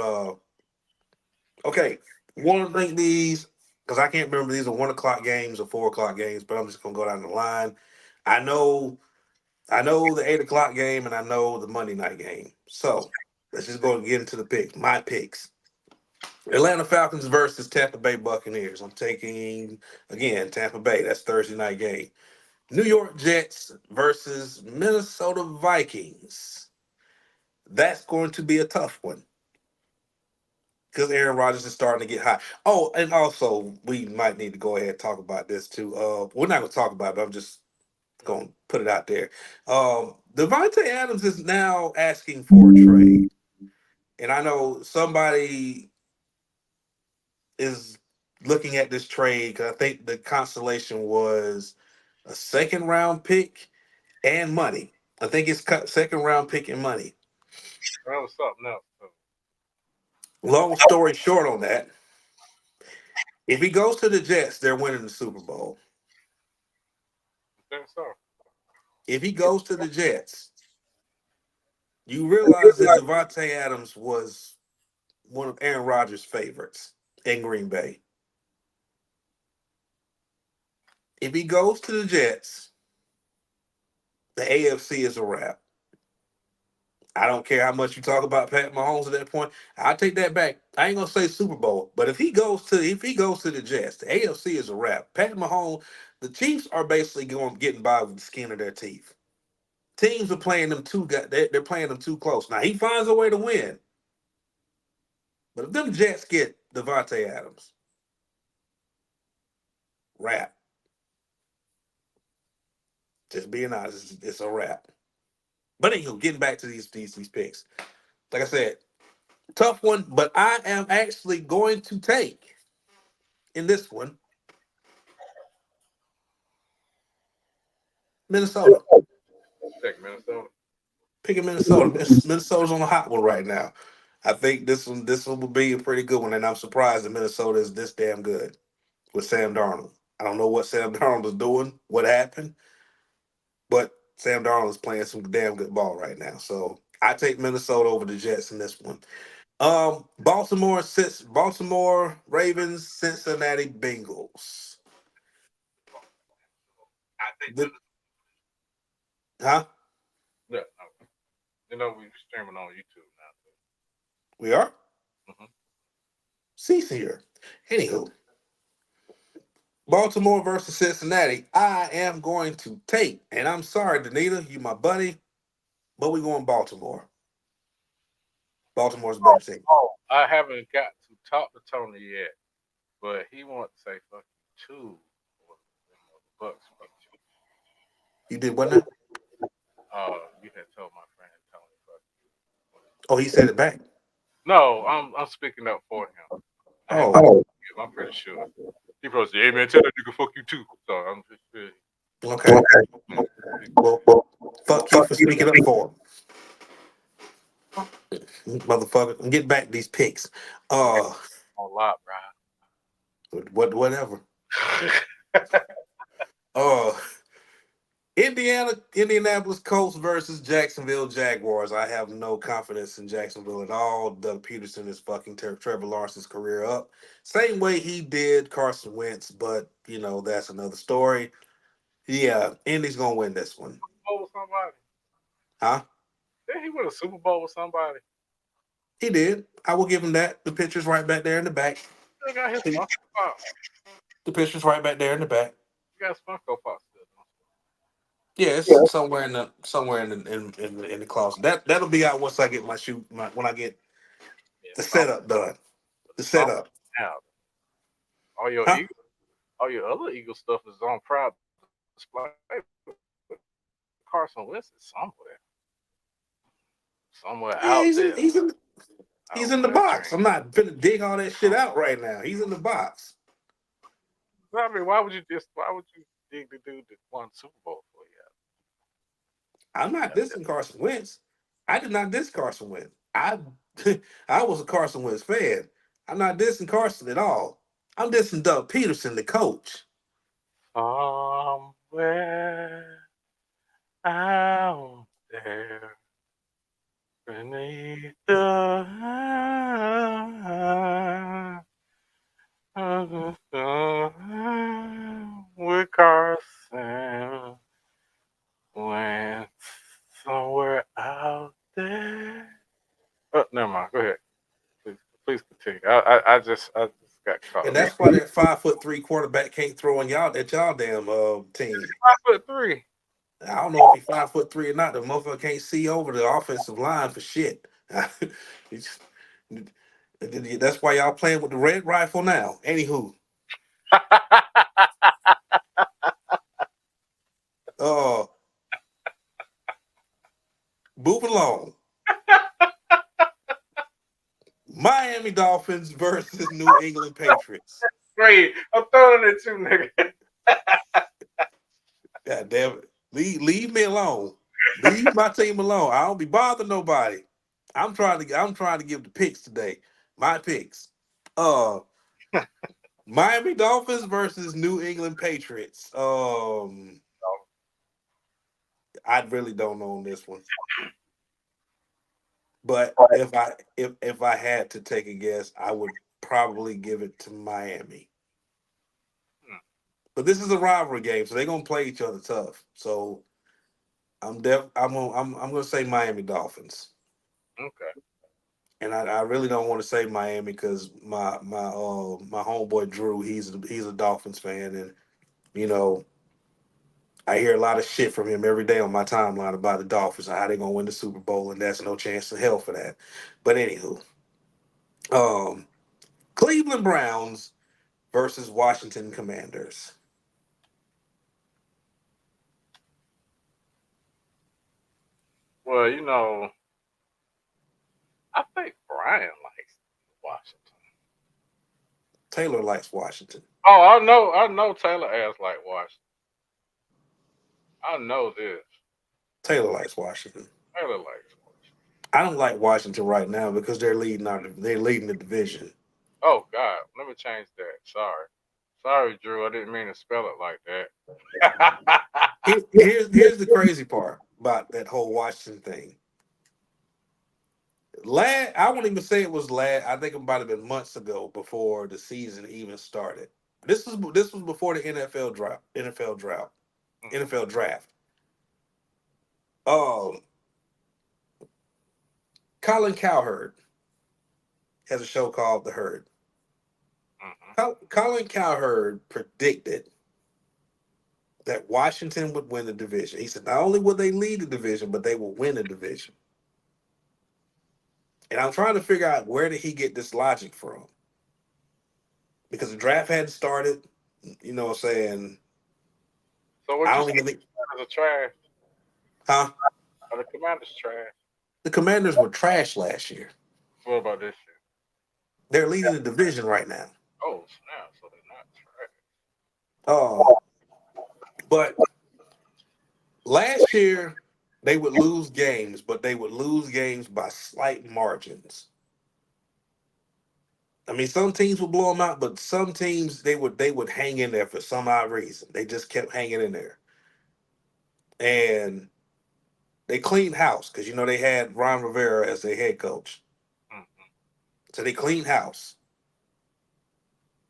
okay. Want to think these because I can't remember these are 1 o'clock games or 4 o'clock games, but I'm just gonna go down the line. I know I know the 8 o'clock game and I know the Monday night game. So let's just go and get into the picks. My picks. Atlanta Falcons versus Tampa Bay Buccaneers. I'm taking again Tampa Bay. That's Thursday night game. New York Jets versus Minnesota Vikings. That's going to be a tough one because Aaron Rodgers is starting to get hot. Oh, and also we might need to go ahead and talk about this too. We're not going to talk about it, but I'm just going to put it out there. Devontae Adams is now asking for a trade, and I know somebody is looking at this trade because I think the constellation was a second round pick and money. I think it's cut second round pick and money. that was something else. So, Long story short on that, if he goes to the Jets, they're winning the Super Bowl. I think so. If he goes to the Jets, you realize that Devontae Adams was one of Aaron Rodgers' favorites in Green Bay. If he goes to the Jets, the AFC is a wrap. I don't care how much you talk about Pat Mahomes at that point. I take that back. I ain't gonna say Super Bowl, but if he goes to the Jets, the AFC is a wrap. Pat Mahomes, the Chiefs are basically going getting by with the skin of their teeth. Teams are playing them too. They're playing them too close. Now he finds a way to win, but if them Jets get Devontae Adams, wrap. Just being honest, it's a wrap. But anywho, getting back to these picks. Like I said, tough one, but I am actually going to take in this one Minnesota. Take Minnesota. Picking Minnesota. Minnesota's on the hot one right now. I think this one will be a pretty good one, and I'm surprised that Minnesota is this damn good with Sam Darnold. I don't know what Sam Darnold is doing, what happened, but Sam Darnold is playing some damn good ball right now. So I take Minnesota over the Jets in this one. Baltimore Ravens, Cincinnati Bengals. I think The, huh? yeah, no. You know we streaming on YouTube now. We are? Mm-hmm. Cease here. Anywho, Baltimore versus Cincinnati. I am going to take, and I'm sorry, Danita, you my buddy, but we going Baltimore. Baltimore's a better team. Oh, I haven't got to talk to Tony yet, but he wants to say fuck you too. Or, the Bucks fuck you. You did what now? You had told my friend Tony fuck Oh, he said it back. you. No, I'm speaking up for him. I haven't. Oh, I'm pretty sure. He probably said, "Hey man, tell that nigga fuck you too." So I'm just okay. yeah, Well, fuck you for speaking up for him, motherfucker. I'm getting back to these picks. Uh, a lot, bro. whatever. Uh, Indianapolis Colts versus Jacksonville Jaguars. I have no confidence in Jacksonville at all. Doug Peterson is fucking Trevor Lawrence's career up. Same way he did Carson Wentz, but that's another story. Yeah, Indy's gonna win this one. Bowl with somebody. Huh? Did he win a Super Bowl with somebody? He did. I will give him that. The picture's right back there in the back. He got his See? Funko Pop. The picture's right back there in the back. He got his Funko Pop still. Yeah, it's somewhere in the closet. That'll be out once I get when I get Yeah, the some, setup done. The some setup. now. All your Huh? Eagle, all your other Eagle stuff is on proud display. Carson Wentz is somewhere Yeah, out there. he's Out in the country. box. I'm not finna dig all that shit out right now. He's in the box. I mean, why would you dig the dude that won Super Bowl for you? I'm not dissing Carson Wentz. I did not diss Carson Wentz. I I was a Carson Wentz fan. I'm not dissing Carson at all. I'm dissing Doug Peterson, the coach. Somewhere out there beneath the with Carson went somewhere out there. Oh, never mind. Go ahead. Please, please continue. I just got caught And up. that's why that 5'3" quarterback can't throw on y'all at y'all damn team. 5'3". I don't know if he's 5'3" or not. The motherfucker can't see over the offensive line for shit. He's- that's why y'all playing with the red rifle now. Anywho, uh, moving along. Miami Dolphins versus New England Patriots. Great. I'm throwing it too, nigga. God damn it. Leave me alone. Leave my team alone. I don't be bothering nobody. I'm trying to give the picks today. My picks. Uh Miami Dolphins versus New England Patriots. I really don't know on this one. But if I had to take a guess, I would probably give it to Miami. But this is a rivalry game, so they're gonna play each other tough. So I'm gonna say Miami Dolphins. Okay. And I really don't want to say Miami because my homeboy Drew, he's a Dolphins fan, and you know I hear a lot of shit from him every day on my timeline about the Dolphins and how they're gonna win the Super Bowl, and that's no chance in hell for that. But anywho, um, Cleveland Browns versus Washington Commanders. Well, I think Brian likes Washington. Taylor likes Washington. Oh, I know Taylor ass like Washington. I know this. Taylor likes Washington. Taylor likes Washington. I don't like Washington right now because they're leading the division. Oh God, let me change that. Sorry, Drew. I didn't mean to spell it like that. Here's the crazy part about that whole Washington thing. I won't even say it was last. I think it might have been months ago before the season even started. This was before the Mhm, NFL draft. Um, Colin Cowherd has a show called The Herd. mhm. Colin Cowherd predicted that Washington would win the division. He said not only would they lead the division, but they will win the division. And I'm trying to figure out where did he get this logic from? Because the draft hadn't started. You know what I'm saying? So what I you don't say? even think, The trash? huh? Are the Commanders trash? The Commanders were trash last year. What about this year? They're leading the division right now. Oh snap! So they're not trash. Um, but last year they would lose games, but they would lose games by slight margins. I mean, some teams would blow them out, but some teams they would hang in there for some odd reason. They just kept hanging in there. and they cleaned house because they had Ron Rivera as their head coach. Mm-hmm. So they cleaned house.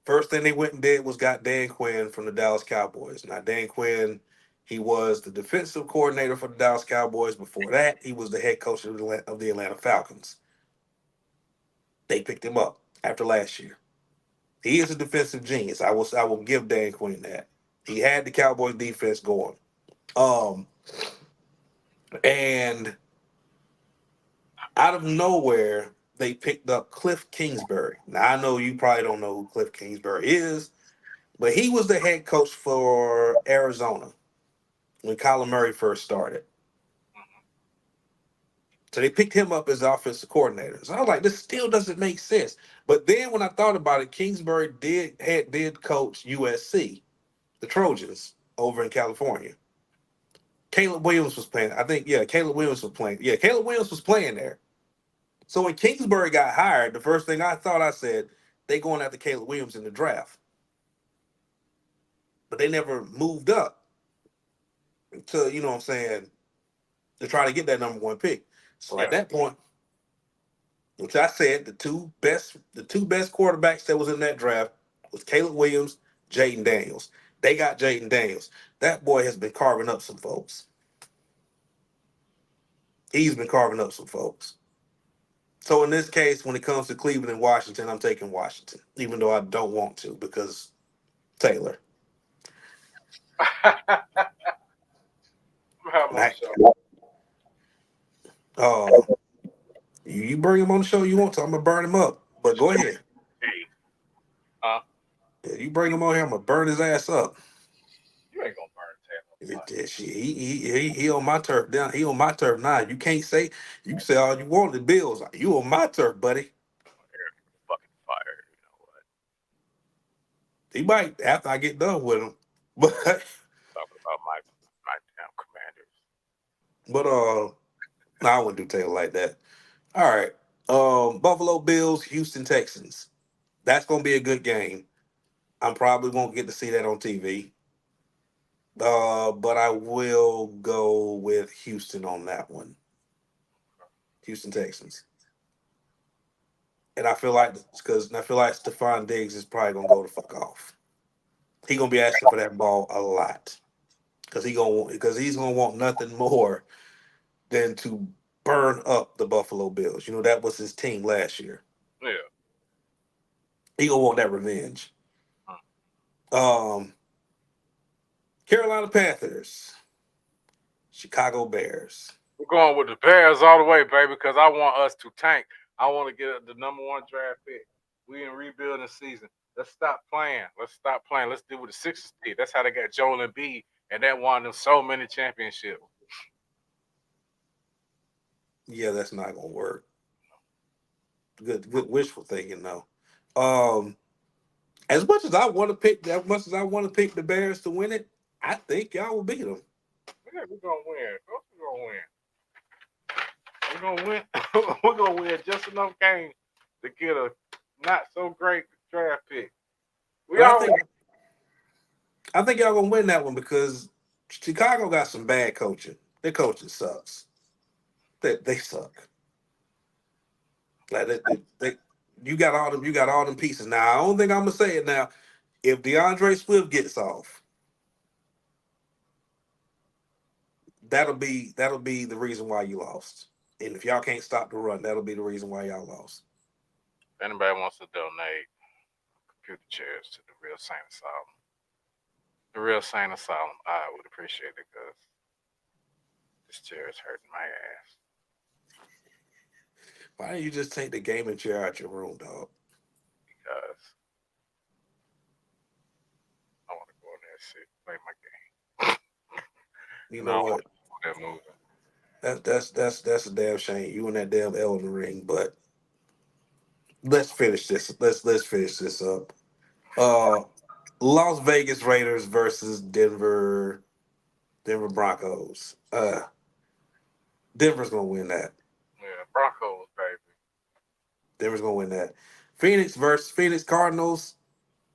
First thing they went and did was got Dan Quinn from the Dallas Cowboys. Now Dan Quinn, he was the defensive coordinator for the Dallas Cowboys. Before that, he was the head coach of the Atlanta Falcons. They picked him up after last year. He is a defensive genius. I will give Dan Quinn that. He had the Cowboys defense going. Um, and out of nowhere, they picked up Cliff Kingsbury. Now I know you probably don't know who Cliff Kingsbury is, but he was the head coach for Arizona when Kyler Murray first started. So they picked him up as the offensive coordinator. So I was like, this still doesn't make sense. But then when I thought about it, Kingsbury did coach USC, the Trojans, over in California. Caleb Williams was playing. I think, yeah, Caleb Williams was playing. Yeah, Caleb Williams was playing there. So when Kingsbury got hired, the first thing I said, they going after Caleb Williams in the draft. But they never moved up to, you know what I'm saying, to try to get that number one pick. So at Yeah. that point, which I said the two best quarterbacks that was in that draft was Caleb Williams, Jaden Daniels. They got Jaden Daniels. That boy has been carving up some folks. He's been carving up some folks. So in this case, when it comes to Cleveland and Washington, I'm taking Washington, even though I don't want to because Taylor. Have him on the Like, show. uh, you bring him on the show you want to, I'm gonna burn him up. But go ahead. Hey, huh? Yeah, you bring him on here, I'm gonna burn his ass up. You ain't gonna burn Taylor. He on my turf down. He on my turf now. You can say all you want. The Bills, you on my turf, buddy. Fucking fire. You know what? He might after I get done with him, but Talking about my damn commanders. no, I wouldn't do Taylor like that. All right, Buffalo Bills, Houston Texans. That's gonna be a good game. I'm probably won't get to see that on TV. But I will go with Houston on that one. Houston Texans. And I feel like Stephon Diggs is probably gonna go the fuck off. He gonna be asking for that ball a lot because he's gonna want nothing more than to burn up the Buffalo Bills. That was his team last year. Yeah. He gonna want that revenge. Huh. Um, Carolina Panthers, Chicago Bears. We're going with the Bears all the way, baby, because I want us to tank. I want to get the number one draft pick. We in rebuilding season. Let's stop playing. Let's stop playing. Let's deal with the Sixers team. That's how they got Joel Embiid, and that won them so many championships. Yeah, that's not gonna work. Good wishful thinking though. Um, as much as I want to pick the Bears to win it, I think y'all will beat them. Yeah, we're gonna win. We're gonna win. We're gonna win. We're gonna win just enough games to get a not so great draft pick. We But I always think I think y'all gonna win that one because Chicago got some bad coaching. Their coaching sucks. They suck. Like you got all them pieces. Now I don't think I'm gonna say it now. If DeAndre Swift gets off, that'll be the reason why you lost. And if y'all can't stop the run, that'll be the reason why y'all lost. if anybody wants to donate computer chairs to the Real Saint Asylum. The Real Saint Asylum, I would appreciate it because this chair is hurting my ass. Why don't you just take the gaming chair out your room, dog? Because I want to go in there and sit, play my game. You And I know don't want what? to do that moving. That's a damn shame. You and that damn Elden Ring, but let's finish this. Let's finish this up. Uh, Las Vegas Raiders versus Denver Broncos. Denver's gonna win that. Yeah, Broncos, baby. Denver's gonna win that. Phoenix versus Phoenix Cardinals.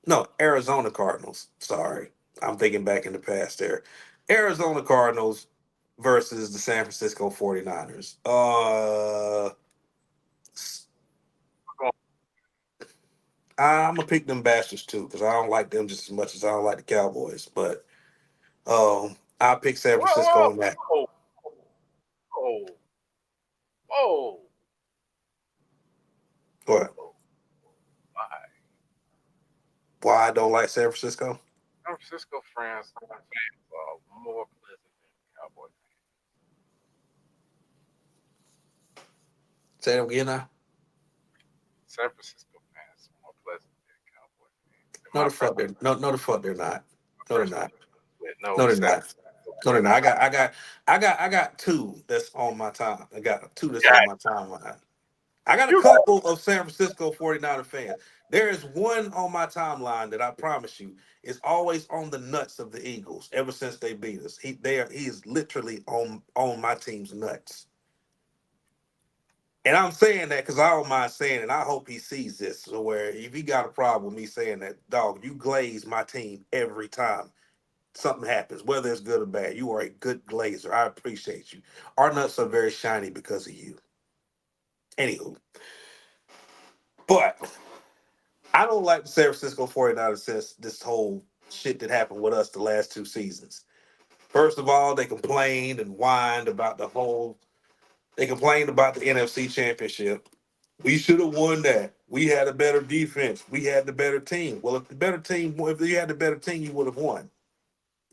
No, Arizona Cardinals. Sorry, I'm thinking back in the past there. Arizona Cardinals. versus the San Francisco 49ers. I'm gonna pick them bastards too because I don't like them just as much as I don't like the Cowboys. But I'll pick San Whoa, Francisco whoa, on that. whoa, whoa, whoa. What? My Why I don't like San Francisco? San Francisco fans are more pleasant than Cowboy Say it again now. San Francisco fans are more pleasant than Cowboy fans. In No, my the fuck they're no the fuck they're not. No, they're personal not. opinion, with no No, they're San not. Francisco No, they're fans. not. I got two that's on my time. I got two that's God, on my timeline. I got a you got couple of San Francisco 49er fans. There is one on my timeline that I promise you is always on the nuts of the Eagles ever since they beat us. He is literally on my team's nuts. And I'm saying that because I don't mind saying it. And I hope he sees this. So where if he got a problem with me saying that, dog, you glaze my team every time something happens, whether it's good or bad. You are a good glazer. I appreciate you. Our nuts are very shiny because of you. Anywho, but I don't like the San Francisco 49ers since this whole shit that happened with us the last two seasons. First of all, they complained and whined about they complained about the NFC championship. We should have won that. We had a better defense. We had the better team. Well, if you had the better team, you would have won.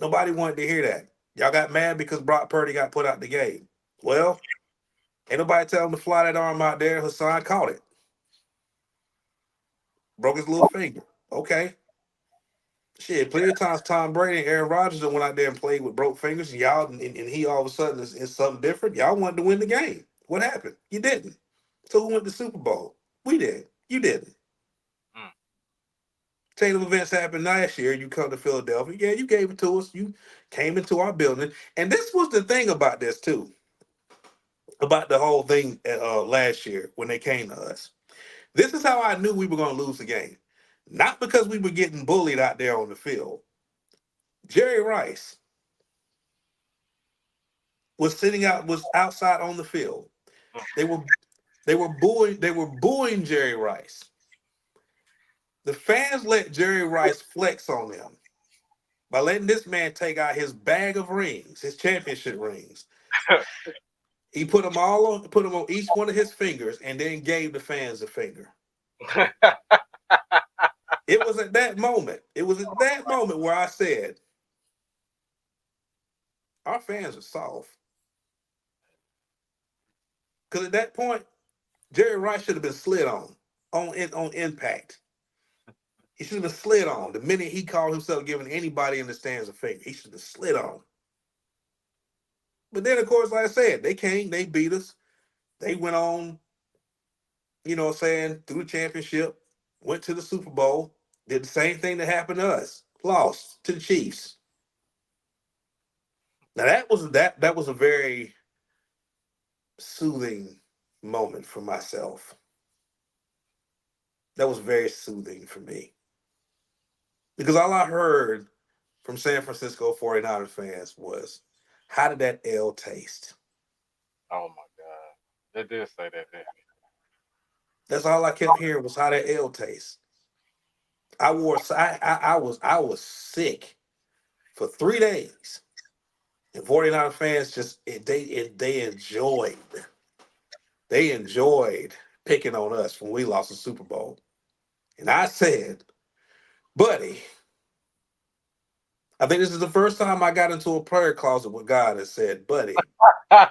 Nobody wanted to hear that. Y'all got mad because Brock Purdy got put out the game. Well, ain't nobody tell him to fly that arm out there. Hassan caught it. Broke his little finger. Okay. Shit, plenty of times Tom Brady and Aaron Rodgers that went out there and played with broke fingers, and y'all and he all of a sudden is something different. Y'all wanted to win the game. What happened? You didn't. So who went to the Super Bowl? We did. You didn't. mm, Chain of events happened last year. You come to Philadelphia. Yeah, you gave it to us. You came into our building. And this was the thing about this too, about the whole thing last year when they came to us. This is how I knew we were going to lose the game. Not because we were getting bullied out there on the field. Jerry Rice was outside on the field. mm. They were they were booing Jerry Rice. The fans let Jerry Rice flex on them by letting this man take out his bag of rings, his championship rings. He put them on each one of his fingers, and then gave the fans a finger. It was at that moment. It was at that moment where I said, "Our fans are soft." Because at that point, Jerry Rice should have been slid on impact. He should have been slid on the minute he called himself giving anybody in the stands a finger. He should have been slid on. But then, of course, like I said, they came, they beat us. They went on, through the championship, went to the Super Bowl, did the same thing that happened to us, lost to the Chiefs. Now that was a very soothing moment for myself. That was very soothing for me. Because all I heard from San Francisco 49ers fans was, how did that L taste? Oh my God, they did say that, didn't That's all I kept hearing was how that L tastes. I was sick for 3 days. And 49 fans they enjoyed picking on us when we lost the Super Bowl. And I said, buddy, I think this is the first time I got into a prayer closet with God and said, buddy, they?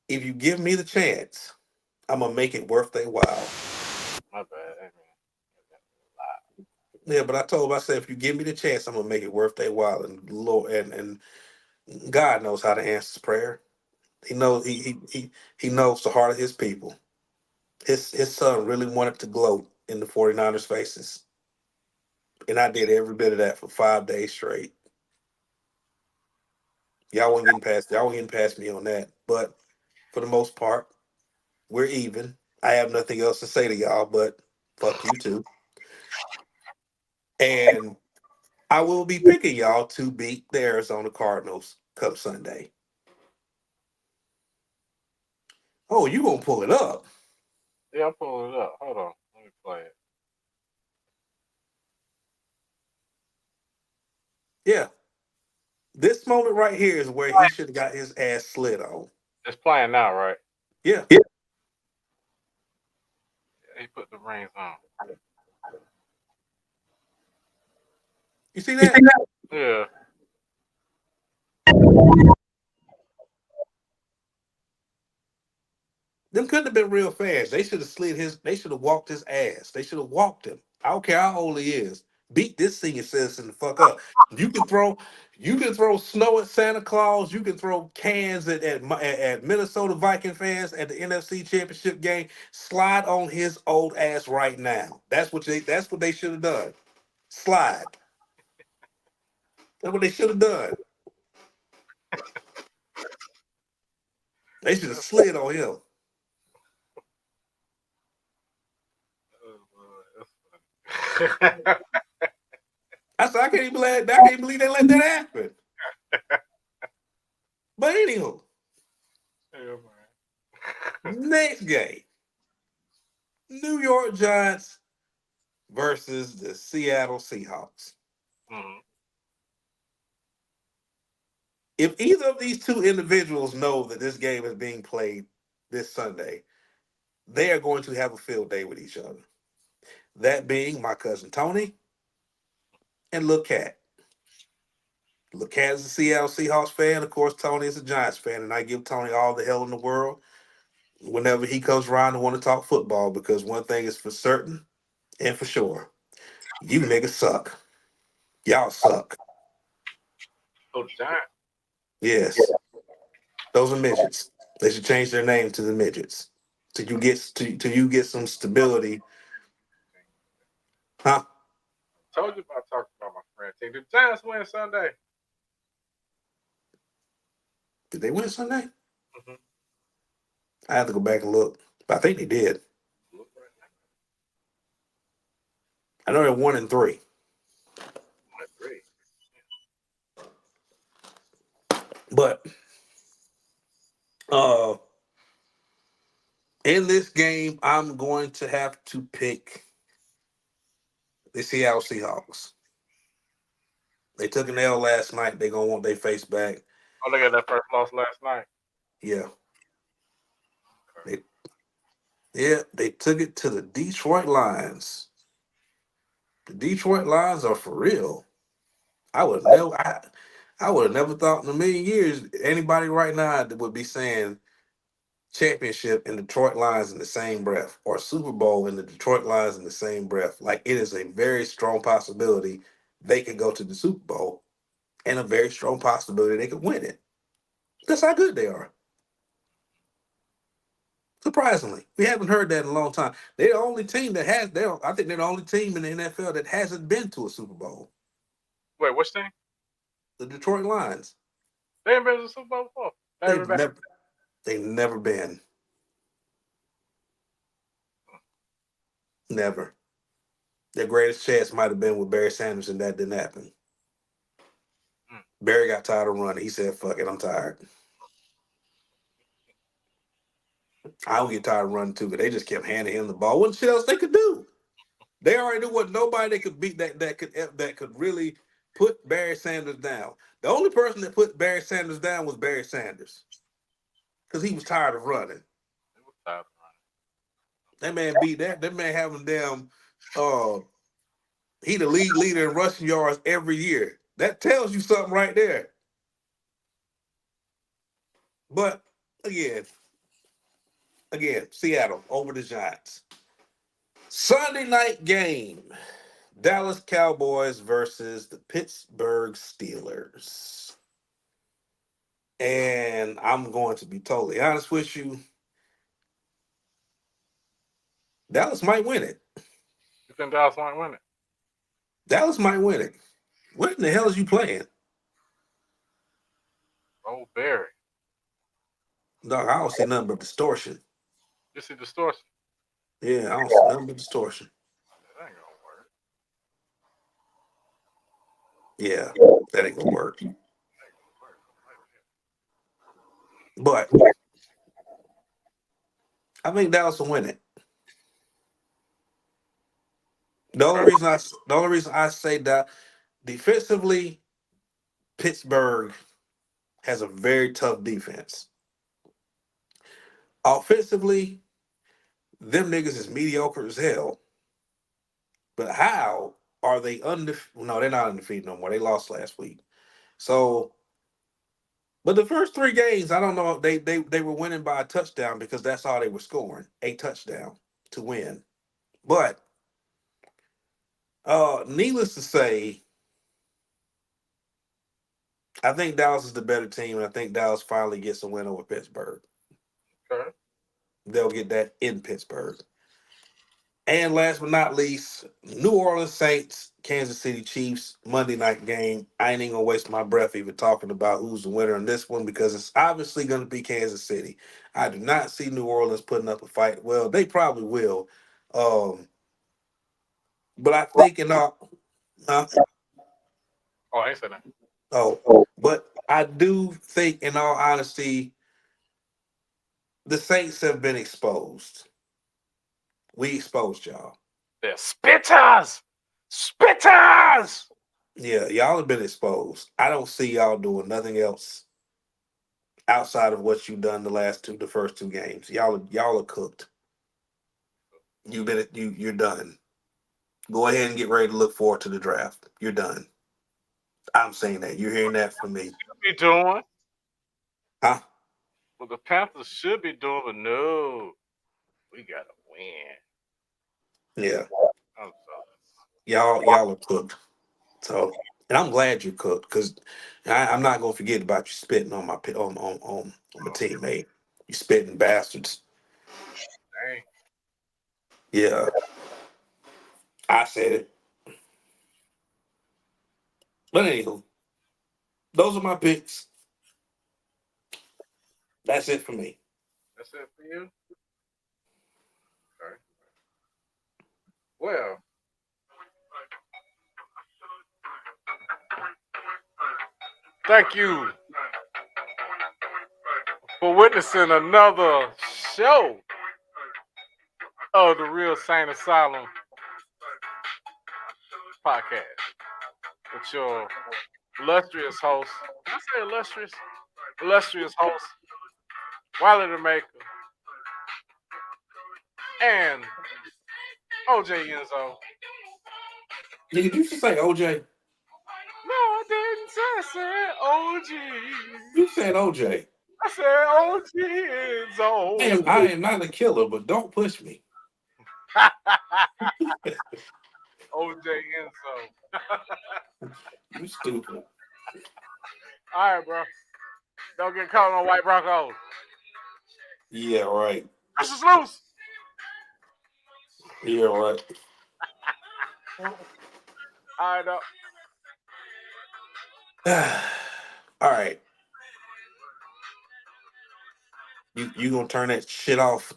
if you give me the chance, I'm gonna make it worth their while. My bad. I mean, Yeah, but I said, if you give me the chance, I'm gonna make it worth their while. And Lord, and God knows how to answer prayer. He knows he knows the heart of his people. His son really wanted to gloat in the 49ers faces. And I did every bit of that for 5 days straight. Y'all weren't getting past me on that. But for the most part, we're even. I have nothing else to say to y'all, but fuck you too. And I will be picking y'all to beat the Arizona Cardinals come Sunday. Oh, you gonna pull it up? Yeah, I'm pulling it up. Hold on. Let me play it. Yeah. This moment right here is where he should have got his ass slid on. It's playing now, right? Yeah. Yeah, he put the rings on. You see that? Yeah. Them couldn't have been real fast. They should have slid his. They should have walked his ass. They should have walked him. I don't care how old he is. Beat this senior citizen the fuck up. You can throw. You can throw snow at Santa Claus. You can throw cans at Minnesota Viking fans at the NFC Championship game. Slide on his old ass right now. That's what they. That's what they should have done. Slide. That's what they should have done. They should have slid on him. I said, I can't even believe. I can't believe they let that happen. But anywho, Yeah, next game, New York Giants versus the Seattle Seahawks. mm-hmm. If either of these two individuals know that this game is being played this Sunday, they are going to have a field day with each other. That being my cousin Tony and Lil Cat. Lil Cat is a Seattle Seahawks fan. Of course, Tony is a Giants fan, and I give Tony all the hell in the world whenever he comes around and want to talk football, because one thing is for certain and for sure. You niggas suck. Y'all suck. Oh, the Giants. Yes. Those are midgets. They should change their name to the midgets. Till you get some stability. Huh? Told you about talking about my friend team. Did the Giants win Sunday? Did they win Sunday? Mm-hmm. I have to go back and look. But I think they did. Look right I know they're 1-3. now. Great. But uh in this game, I'm going to have to pick the Seattle Seahawks. They took an L last night. They're gonna want their face back. Oh, they got that first loss last night. Yeah. They took it to the Detroit Lions. The Detroit Lions are for real. I would never I would have never thought in a million years anybody right now that would be saying championship and Detroit Lions in the same breath, or Super Bowl and the Detroit Lions in the same breath. Like, it is a very strong possibility they could go to the Super Bowl, and a very strong possibility they could win it. That's how good they are. Surprisingly, we haven't heard that in a long time. They're the only team that has. I think they're the only team in the NFL that hasn't been to a Super Bowl. Wait, which team? The Detroit Lions. They ain't been to the Super Bowl before. They've never. They've never been. Never. Their greatest chance might have been with Barry Sanders, and that didn't happen. Barry got tired of running. He said, "Fuck it, I'm tired." I would get tired of running too, but they just kept handing him the ball. What shit else they could do? They already knew what nobody they could beat that could really put Barry Sanders down. The only person that put Barry Sanders down was Barry Sanders, because he was tired of running. That man beat that. That man having damn. He the league leader in rushing yards every year. That tells you something right there. But again, Seattle over the Giants. Sunday night game. Dallas Cowboys versus the Pittsburgh Steelers. And I'm going to be totally honest with you. Dallas might win it. You think Dallas might win it? Dallas might win it. What in the hell is you playing? Oh, Barry. Dog, I don't see nothing but distortion. You see distortion? Yeah, I don't see nothing but distortion. That ain't gonna work. Yeah, that ain't gonna work. But I think Dallas will win it. The only reason I say that defensively, Pittsburgh has a very tough defense. Offensively, them niggas is mediocre as hell. But how are they undefeated? No, they're not undefeated no more. They lost last week. So, but the first three games, I don't know. They were winning by a touchdown because that's all they were scoring, a touchdown to win. But needless to say, I think Dallas is the better team, and I think Dallas finally gets a win over Pittsburgh. Okay. They'll get that in Pittsburgh. And last but not least, New Orleans Saints, Kansas City Chiefs, Monday night game. I ain't even gonna waste my breath even talking about who's the winner in this one because it's obviously gonna be Kansas City. I do not see New Orleans putting up a fight. Well, they probably will. But I think in all Oh, I ain't said that. but I do think in all honesty, the Saints have been exposed. We exposed y'all. They're spitters! Spitters! Yeah, y'all have been exposed. I don't see y'all doing nothing else outside of what you've done the first two games. Y'all are cooked. You're done. Go ahead and get ready to look forward to the draft. You're done. I'm saying that. You're hearing that from me. Be doing Huh? what the Panthers should be doing, but no, we gotta win. Yeah. I'm sorry. Y'all are cooked. So, and I'm glad you're cooked because I'm not gonna forget about you spitting on on my teammate. You spitting bastards. Dang. Yeah, I said it. But anywho, those are my picks. That's it for me. That's it for you? Okay. Well, thank you for witnessing another show of the Real Saint Asylum podcast with your illustrious host. Did I say illustrious? Illustrious host, Wiley the Maker, and OJ Enzo. Did you just say OJ? No, I didn't say I said OG. You said OJ. I said OG Enzo. I am not a killer, but don't push me. OJ Enzo. You stupid. All right, bro. Don't get caught on White Broncos. Yeah, right. This is loose. Yeah, right. All right, though. All right. You gonna turn that shit off?